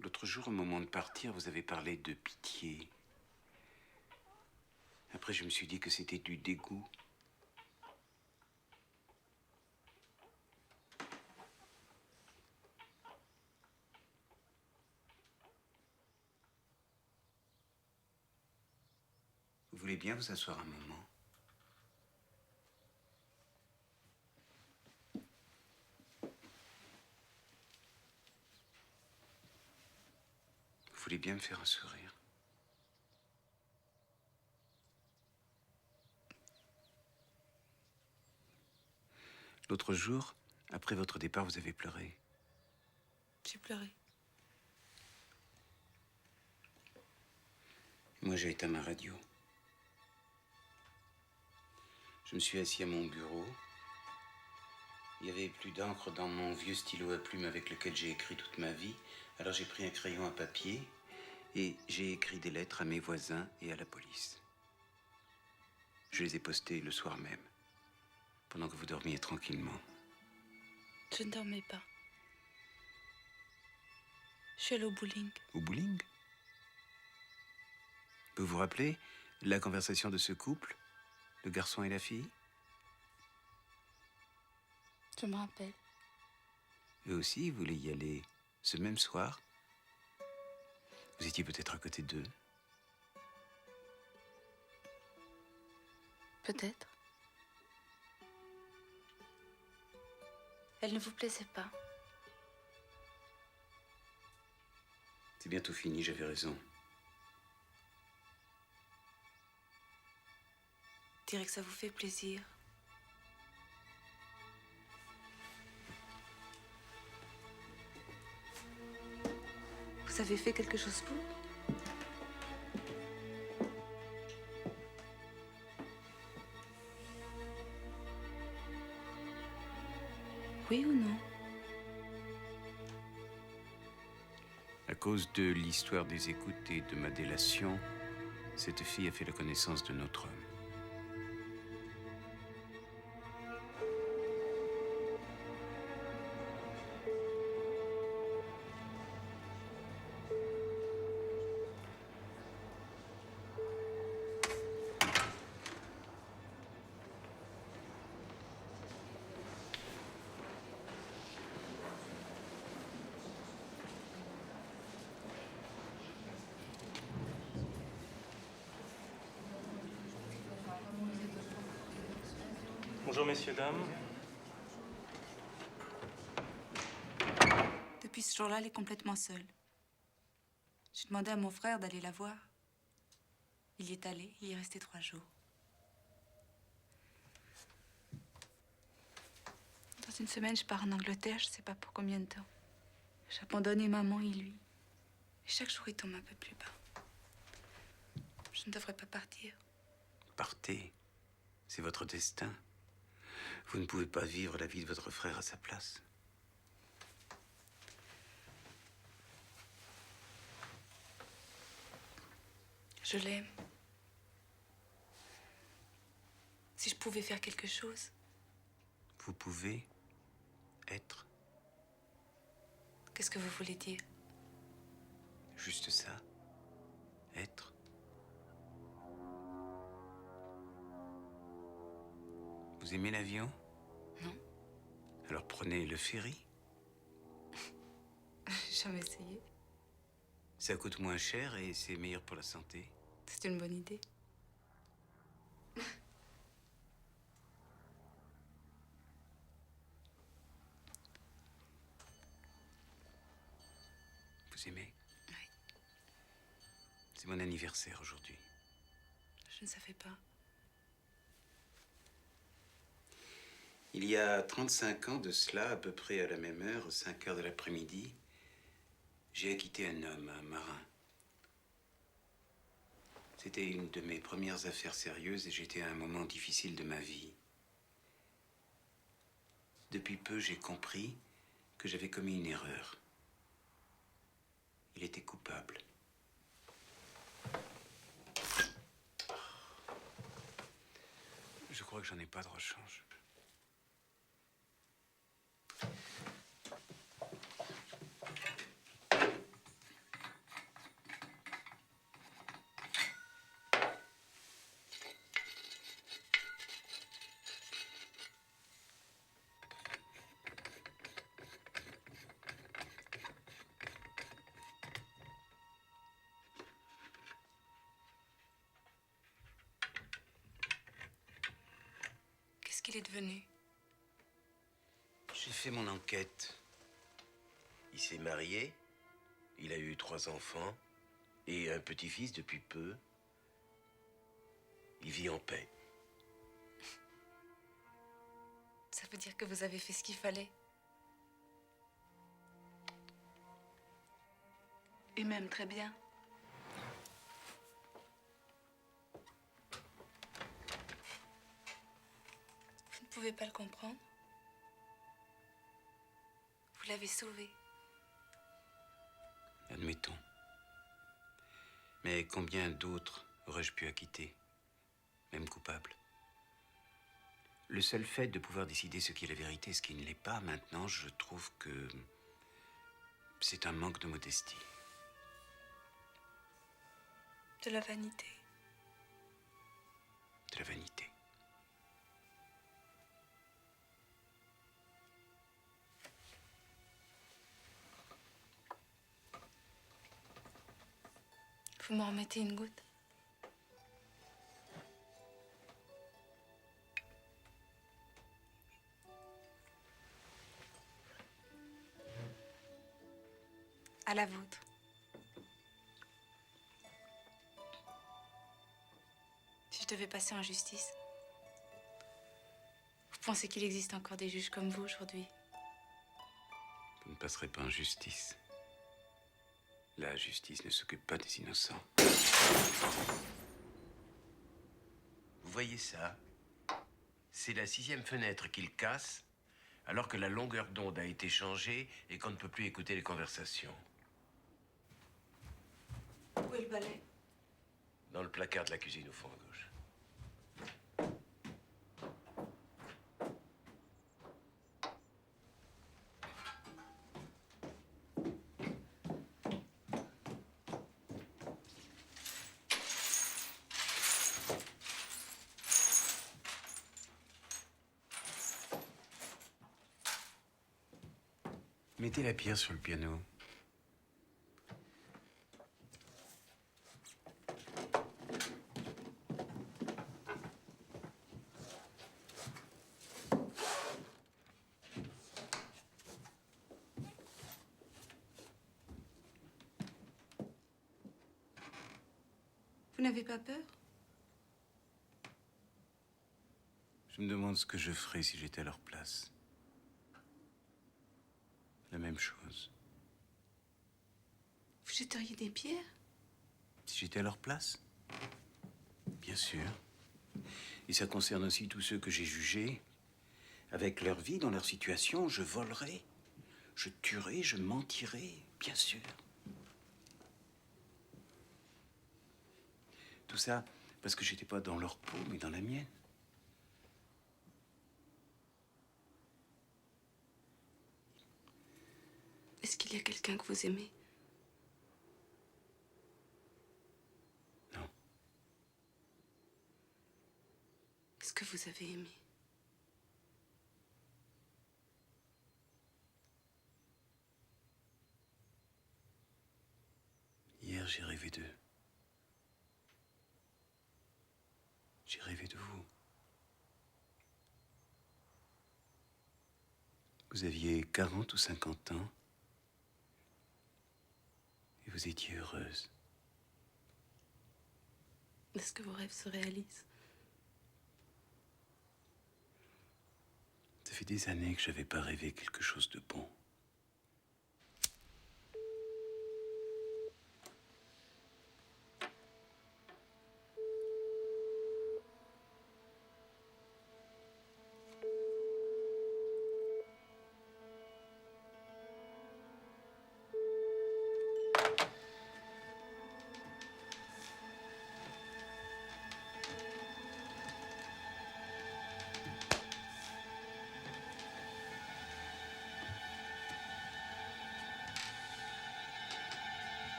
L'autre jour, au moment de partir, vous avez parlé de pitié. Après, je me suis dit que c'était du dégoût. Vous voulez bien vous asseoir un moment? Vous voulez bien me faire un sourire? L'autre jour, après votre départ, vous avez pleuré. J'ai pleuré. Moi, j'ai éteint ma radio. Je me suis assis à mon bureau. Il n'y avait plus d'encre dans mon vieux stylo à plume avec lequel j'ai écrit toute ma vie. Alors j'ai pris un crayon à papier et j'ai écrit des lettres à mes voisins et à la police. Je les ai postées le soir même, pendant que vous dormiez tranquillement. Je ne dormais pas. Je suis allée au bowling. Au bowling? Vous vous rappelez la conversation de ce couple, le garçon et la fille? Je me rappelle. Eux aussi, vous voulez y aller ce même soir? Vous étiez peut-être à côté d'eux? Peut-être. Elle ne vous plaisait pas. C'est bientôt fini, j'avais raison. dirais que ça vous fait plaisir. Vous avez fait quelque chose pour? Oui ou non? À cause de l'histoire des écoutes et de ma délation, cette fille a fait la connaissance de notre homme. Bonjour, messieurs, dames. Depuis ce jour-là, elle est complètement seule. J'ai demandé à mon frère d'aller la voir. Il y est allé, il y est resté 3 jours. Dans une semaine, je pars en Angleterre, je sais pas pour combien de temps. J'ai abandonné maman et lui. Et chaque jour, il tombe un peu plus bas. Je ne devrais pas partir. Partez. C'est votre destin. Vous ne pouvez pas vivre la vie de votre frère à sa place. Je l'aime. Si je pouvais faire quelque chose. Vous pouvez être Qu'est-ce que vous voulez dire? juste ça. Être. Vous aimez l'avion? Non. Alors prenez le ferry. J'ai jamais essayé. Ça coûte moins cher et c'est meilleur pour la santé. C'est une bonne idée. Vous aimez? Oui. C'est mon anniversaire aujourd'hui. Je ne savais pas. Il y a 35 ans de cela, à peu près à la même heure, 5 heures de l'après-midi, j'ai acquitté un homme, un marin. C'était une de mes premières affaires sérieuses et j'étais à un moment difficile de ma vie. Depuis peu, j'ai compris que j'avais commis une erreur. Il était coupable. Je crois que j'en ai pas de rechange. Qu'est-ce qu'il est devenu? J'ai fait mon enquête. Il s'est marié, il a eu 3 enfants et un petit-fils depuis peu. Il vit en paix. Ça veut dire que vous avez fait ce qu'il fallait. Et même très bien. Vous ne pouvez pas le comprendre. Vous l'avez sauvé. Admettons. Mais combien d'autres aurais-je pu acquitter, même coupables? Le seul fait de pouvoir décider ce qui est la vérité et ce qui ne l'est pas, maintenant, je trouve que c'est un manque de modestie. De la vanité. De la vanité. Vous m'en remettez une goutte? À la vôtre. Si je devais passer en justice, pensez qu'il existe encore des juges comme vous aujourd'hui? Vous ne passerez pas en justice. La justice ne s'occupe pas des innocents. Vous voyez ça? C'est la 6e fenêtre qu'il casse, alors que la longueur d'onde a été changée et qu'on ne peut plus écouter les conversations. Où est le balai? Dans le placard de la cuisine au fond à gauche. Mettez la pierre sur le piano. Vous n'avez pas peur? Je me demande ce que je ferais si j'étais à leur place. La même chose. Vous jetteriez des pierres? Si j'étais à leur place? Bien sûr. Et ça concerne aussi tous ceux que j'ai jugés. Avec leur vie, dans leur situation, je volerais, je tuerais, je mentirais, bien sûr. Tout ça parce que j'étais pas dans leur peau, mais dans la mienne. Est-ce qu'il y a quelqu'un que vous aimez? Non. Est-ce que vous avez aimé? Hier, j'ai rêvé d'eux. J'ai rêvé de vous. Vous aviez 40 ou 50 ans. Et vous étiez heureuse. Est-ce que vos rêves se réalisent? Ça fait des années que j'avais pas rêvé quelque chose de bon.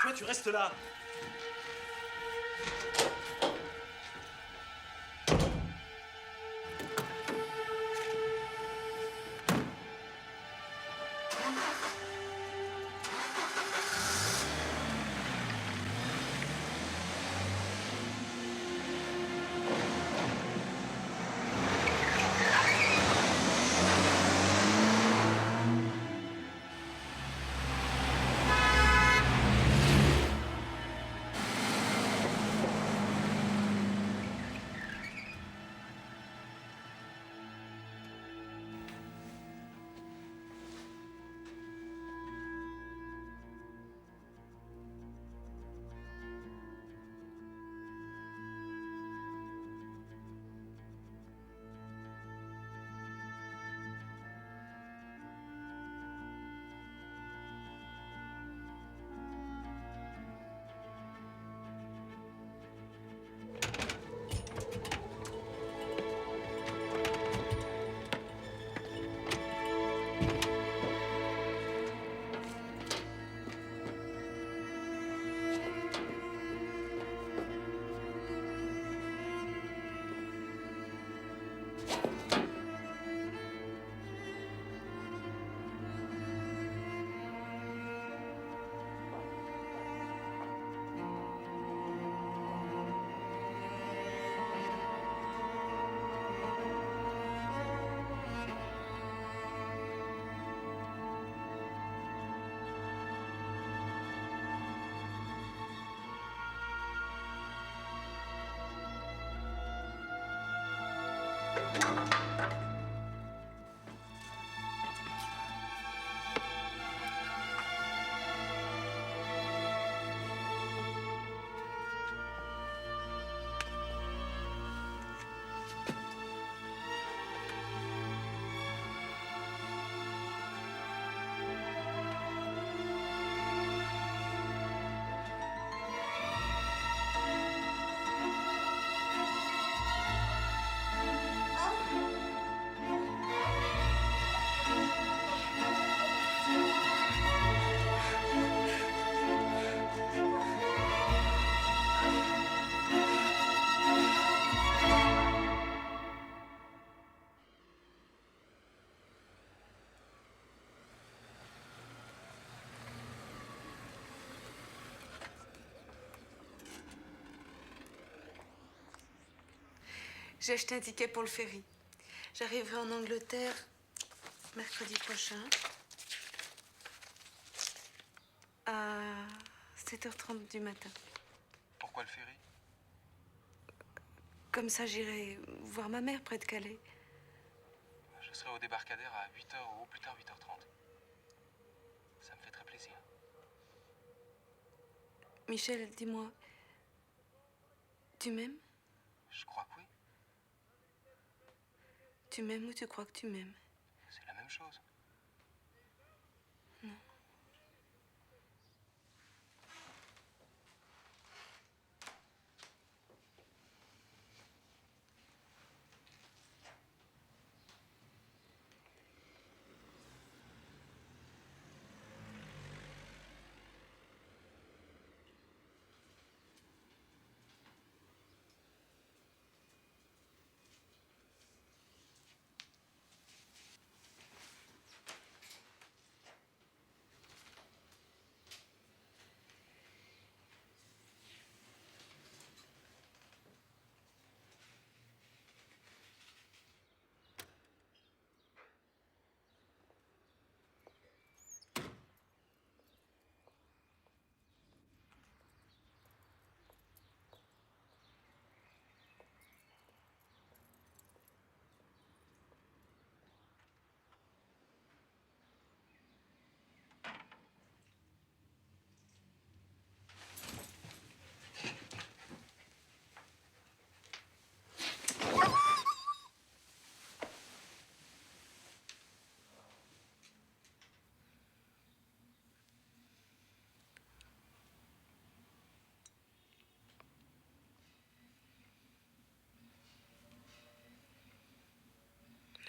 Toi, tu restes là. J'ai acheté un ticket pour le ferry. J'arriverai en Angleterre mercredi prochain à 7h30 du matin. Pourquoi le ferry? Comme ça, j'irai voir ma mère près de Calais. Je serai au débarcadère à 8h ou au plus tard 8h30. Ça me fait très plaisir. Michel, dis-moi, tu m'aimes? Je crois que oui. Tu m'aimes ou tu crois que tu m'aimes? C'est la même chose. Non.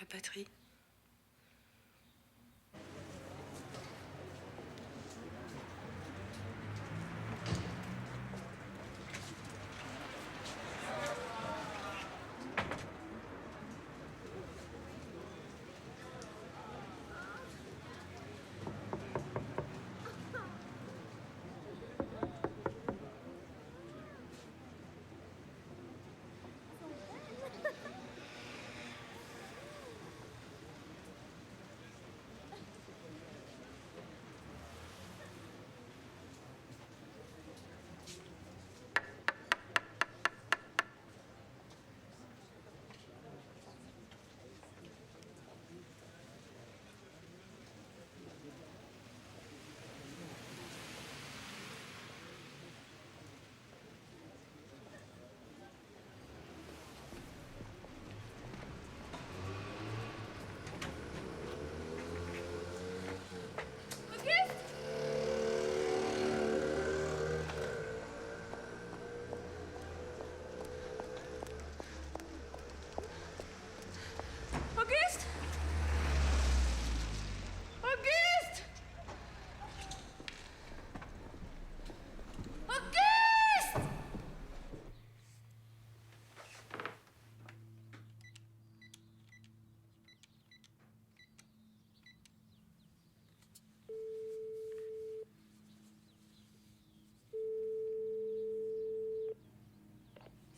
La batterie.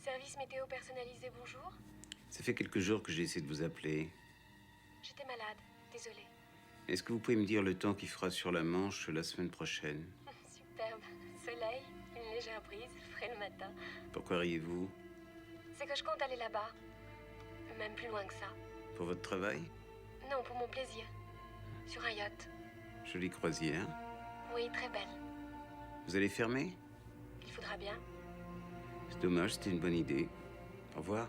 Service météo personnalisé, bonjour. Ça fait quelques jours que j'ai essayé de vous appeler. J'étais malade, désolée. Est-ce que vous pouvez me dire le temps qu'il fera sur la Manche la semaine prochaine? Superbe. Soleil, une légère brise, frais le matin. Pourquoi riez-vous? C'est que je compte aller là-bas. Même plus loin que ça. Pour votre travail? Non, pour mon plaisir. Sur un yacht. Jolie croisière. Oui, très belle. Vous allez fermer? Il faudra bien. C'est dommage, c'était une bonne idée. Au revoir.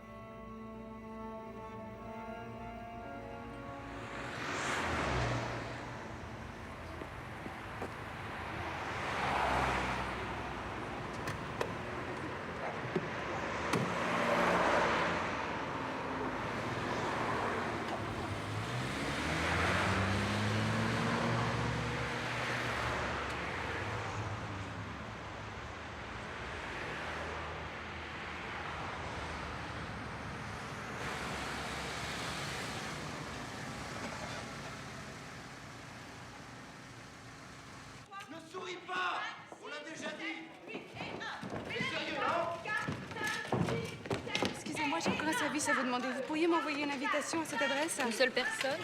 Ne souris pas! On l'a déjà dit! T'es sérieux, non? Excusez-moi, j'ai encore un service à vous demander. Vous pourriez m'envoyer une invitation à cette adresse? Une seule personne?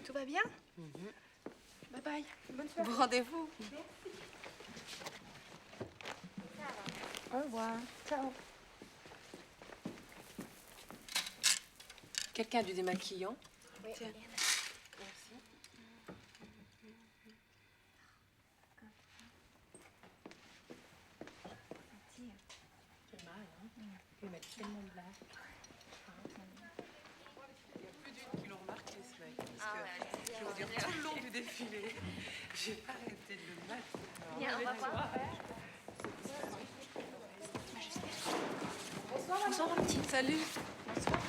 Tout va bien? Bye bye. Bonne soirée. Bon rendez-vous. Au revoir. Ciao. Quelqu'un a du démaquillant? Oui, Tiens. Merci. C'est mal, hein? Ils mettent tellement de blagues. Il y a plus d'une qui l'ont remarqué, ce mec. Parce que je veux dire, tout le long du défilé, j'ai pas arrêté de le mettre. Viens, on va voir. Bonsoir, mon petit. Salut. Bonsoir.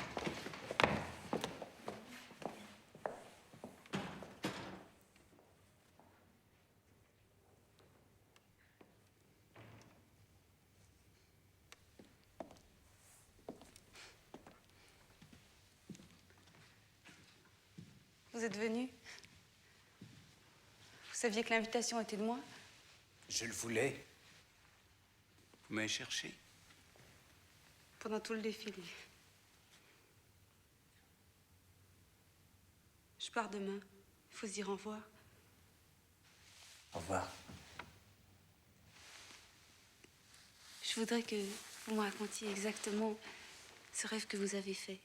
Vous êtes venu? Vous saviez que l'invitation était de moi? Je le voulais. Vous m'avez cherché? Pendant tout le défilé. Je pars demain. Il faut se dire au revoir. Au revoir. Je voudrais que vous me racontiez exactement ce rêve que vous avez fait.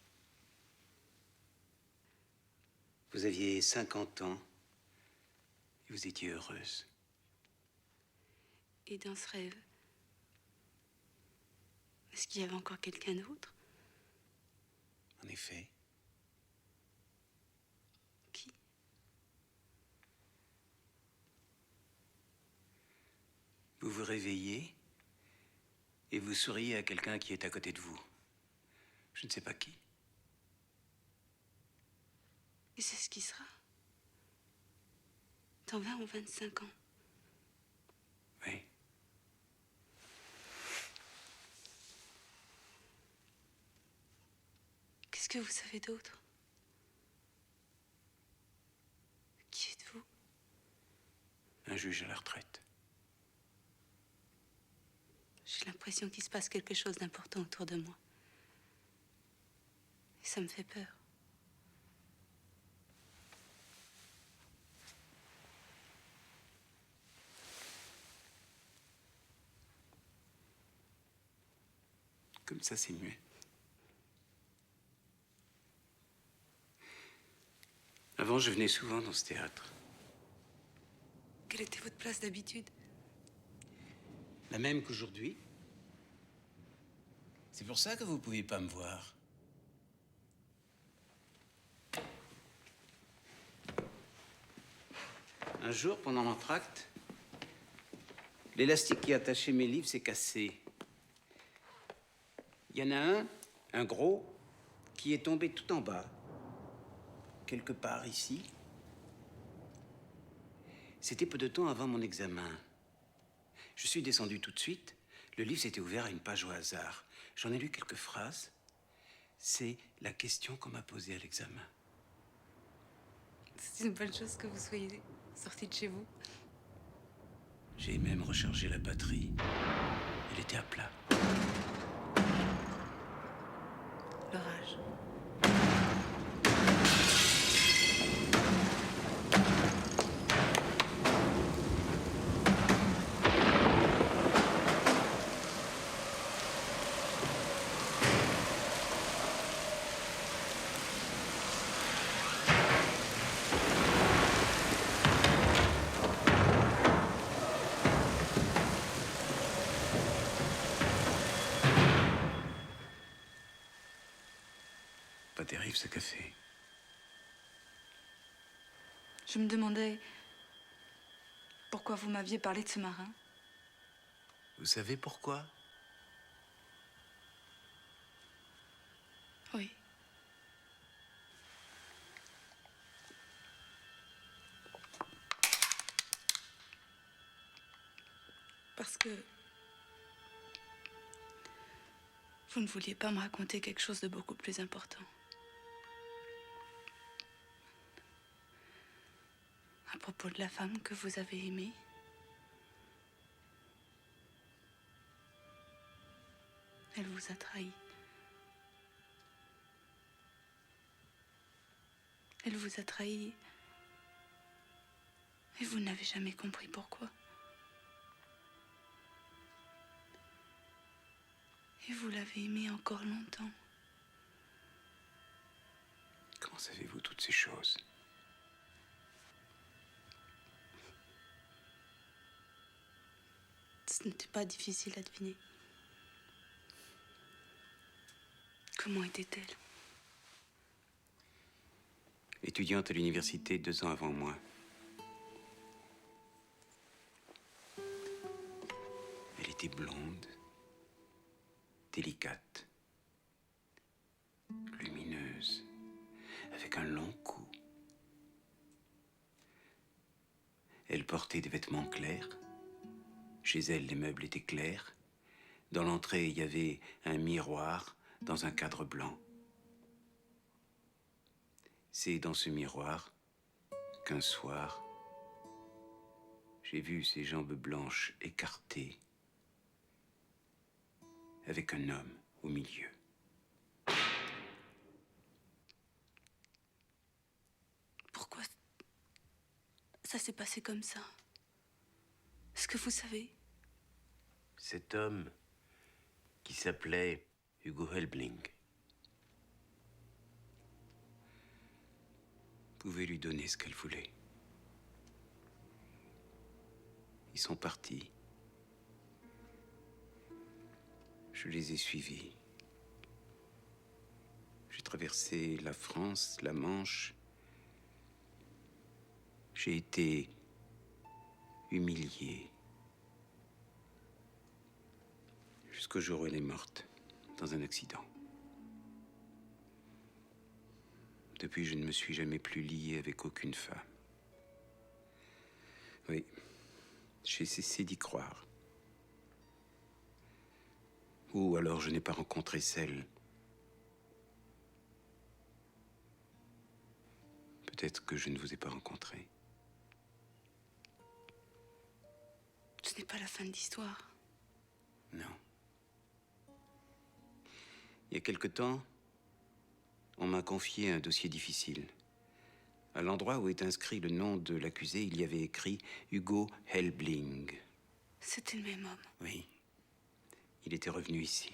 Vous aviez 50 ans et vous étiez heureuse. Et dans ce rêve, est-ce qu'il y avait encore quelqu'un d'autre? En effet. Qui? Vous vous réveillez et vous souriez à quelqu'un qui est à côté de vous. Je ne sais pas qui. Et c'est ce qui sera. Dans 20 ou 25 ans. Oui. Qu'est-ce que vous savez d'autre? Qui êtes-vous? Un juge à la retraite. J'ai l'impression qu'il se passe quelque chose d'important autour de moi. Et ça me fait peur. Comme ça, c'est muet. Avant, je venais souvent dans ce théâtre. Quelle était votre place d'habitude? La même qu'aujourd'hui. C'est pour ça que vous ne pouviez pas me voir. Un jour, pendant l'entracte, l'élastique qui attachait mes livres s'est cassé. Il y en a un gros, qui est tombé tout en bas, quelque part ici. C'était peu de temps avant mon examen. Je suis descendu tout de suite. Le livre s'était ouvert à une page au hasard. J'en ai lu quelques phrases. C'est la question qu'on m'a posée à l'examen. C'est une bonne chose que vous soyez sorti de chez vous. J'ai même rechargé la batterie. Elle était à plat. L'orage. Pas terrible ce café. Je me demandais pourquoi vous m'aviez parlé de ce marin. Vous savez pourquoi? Oui. Parce que vous ne vouliez pas me raconter quelque chose de beaucoup plus important. À propos de la femme que vous avez aimée. Elle vous a trahi. Elle vous a trahi. Et vous n'avez jamais compris pourquoi. Et vous l'avez aimée encore longtemps. Comment savez-vous toutes ces choses? Ce n'était pas difficile à deviner. Comment était-elle? Étudiante à l'université 2 ans avant moi. Elle était blonde, délicate, lumineuse, avec un long cou. Elle portait des vêtements clairs. Chez elle, les meubles étaient clairs. Dans l'entrée, il y avait un miroir dans un cadre blanc. C'est dans ce miroir qu'un soir, j'ai vu ses jambes blanches écartées avec un homme au milieu. Pourquoi ça s'est passé comme ça? Est-ce que vous savez? Cet homme qui s'appelait Hugo Helbling. Vous pouvez lui donner ce qu'elle voulait. Ils sont partis. Je les ai suivis. J'ai traversé la France, la Manche. J'ai été humilié. Jusqu'au jour où elle est morte, dans un accident. Depuis, je ne me suis jamais plus lié avec aucune femme. Oui, j'ai cessé d'y croire. Ou alors je n'ai pas rencontré celle. Peut-être que je ne vous ai pas rencontré. Ce n'est pas la fin de l'histoire. Non. Il y a quelque temps, on m'a confié un dossier difficile. À l'endroit où est inscrit le nom de l'accusé, il y avait écrit Hugo Helbling. C'était le même homme. Oui. Il était revenu ici.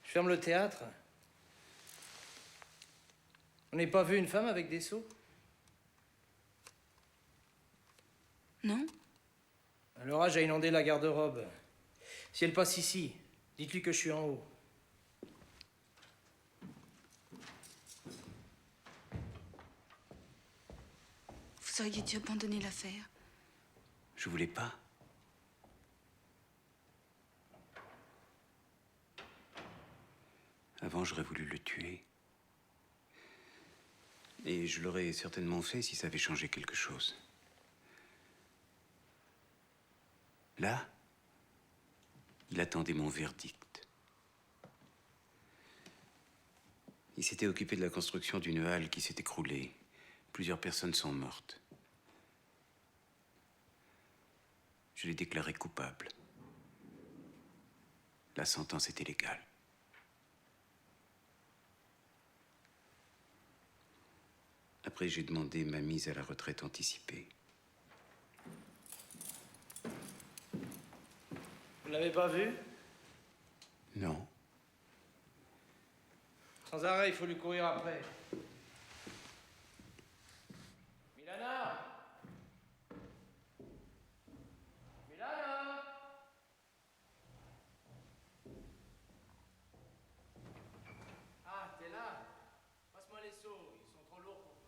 Je ferme le théâtre. On n'est pas vu une femme avec des seaux? Non? L'orage a inondé la garde-robe. Si elle passe ici, dites-lui que je suis en haut. Vous auriez dû abandonner l'affaire. Je voulais pas. Avant, j'aurais voulu le tuer. Et je l'aurais certainement fait si ça avait changé quelque chose. Là, il attendait mon verdict. Il s'était occupé de la construction d'une halle qui s'est écroulée. Plusieurs personnes sont mortes. Je l'ai déclaré coupable. La sentence était légale. Après, j'ai demandé ma mise à la retraite anticipée. Vous l'avez pas vu? Non. Sans arrêt, il faut lui courir après. Milana! Milana! Ah, t'es là? Passe-moi les seaux, ils sont trop lourds pour toi.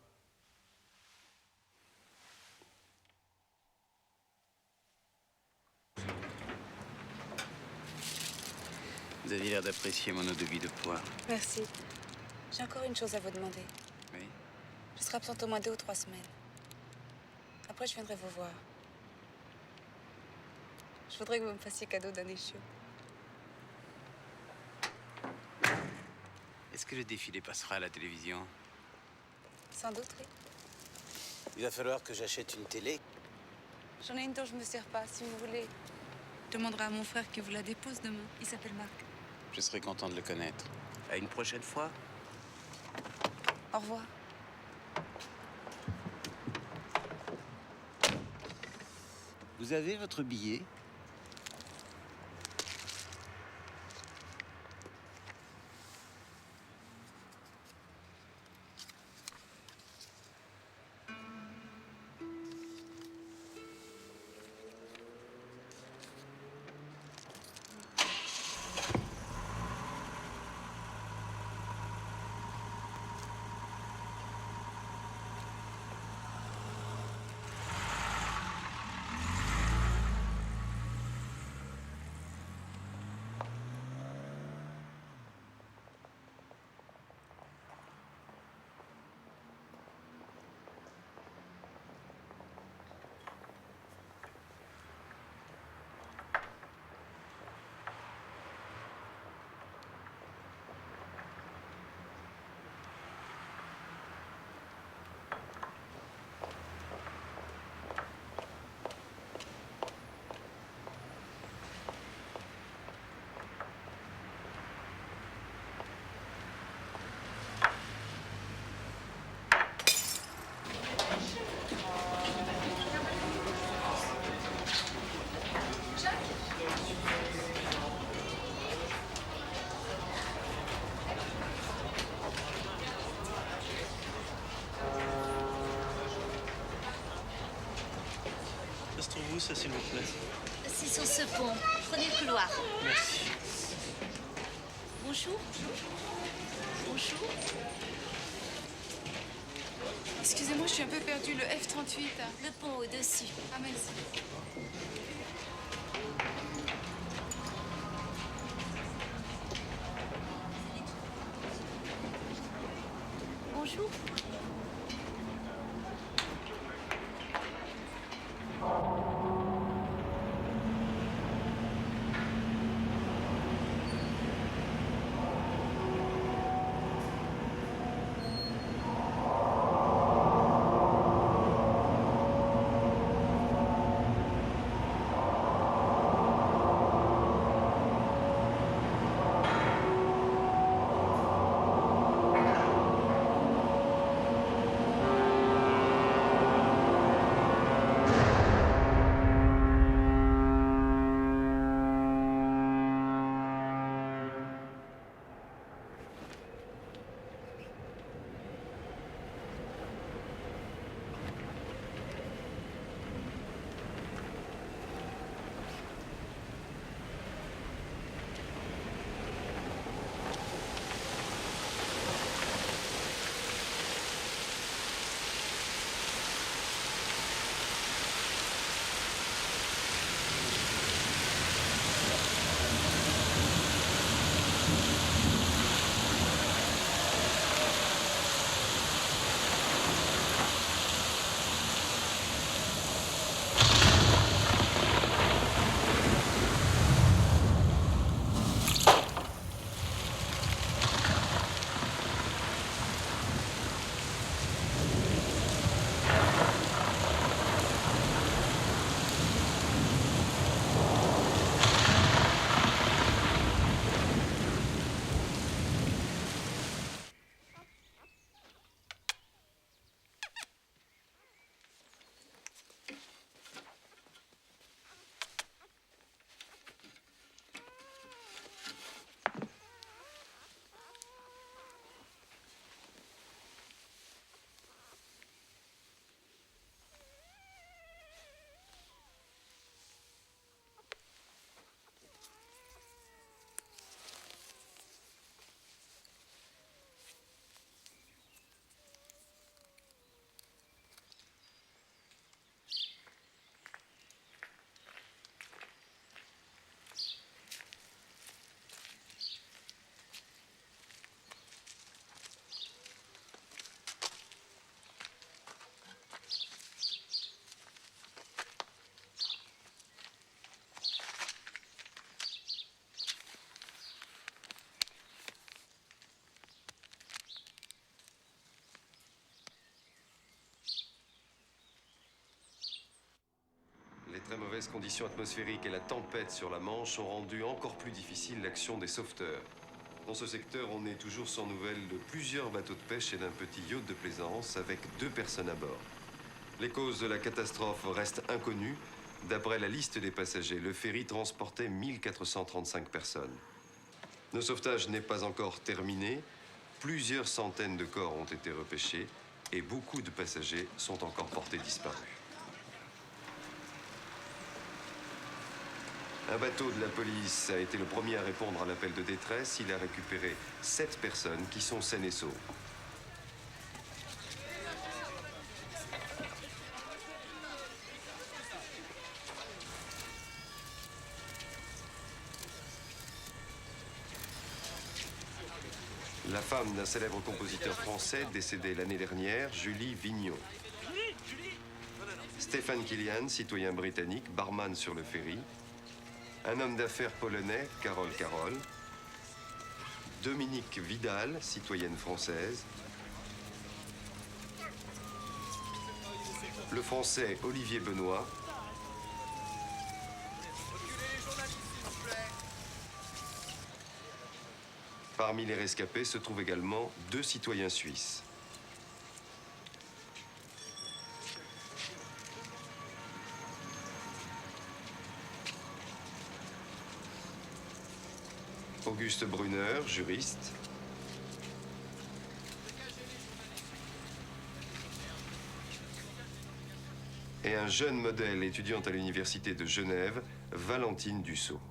Vous avez l'air d'apprécier mon eau de vie de poire. Merci. J'ai encore une chose à vous demander. Oui. Je serai absente au moins 2 ou 3 semaines. Après, je viendrai vous voir. Je voudrais que vous me fassiez cadeau d'un échieu. Est-ce que le défilé passera à la télévision? Sans doute, oui. Il va falloir que j'achète une télé. J'en ai une dont je ne me sers pas, si vous voulez. Je demanderai à mon frère qui vous la dépose demain. Il s'appelle Marc. Je serai content de le connaître. À une prochaine fois. Au revoir. Vous avez votre billet? sur vous, ça, s'il vous plaît? C'est sur ce pont. Prenez le couloir. Merci. Bonjour. Bonjour. Excusez-moi, je suis un peu perdue. Le F38. Le pont au-dessus. Ah, merci. Bonjour. Les très mauvaises conditions atmosphériques et la tempête sur la Manche ont rendu encore plus difficile l'action des sauveteurs. Dans ce secteur, on est toujours sans nouvelles de plusieurs bateaux de pêche et d'un petit yacht de plaisance avec 2 personnes à bord. Les causes de la catastrophe restent inconnues. D'après la liste des passagers, le ferry transportait 1435 personnes. Le sauvetage n'est pas encore terminé. Plusieurs centaines de corps ont été repêchés et beaucoup de passagers sont encore portés disparus. Un bateau de la police a été le premier à répondre à l'appel de détresse. Il a récupéré 7 personnes qui sont saines et sauves. La femme d'un célèbre compositeur français décédé l'année dernière, Julie Vigneault. Stéphane Kilian, citoyen britannique, barman sur le ferry. Un homme d'affaires polonais, Carole Carole. Dominique Vidal, citoyenne française. Le français Olivier Benoît. Parmi les rescapés se trouvent également 2 citoyens suisses. Auguste Brunner, juriste. et un jeune modèle étudiant à l'université de Genève, Valentine Dussault.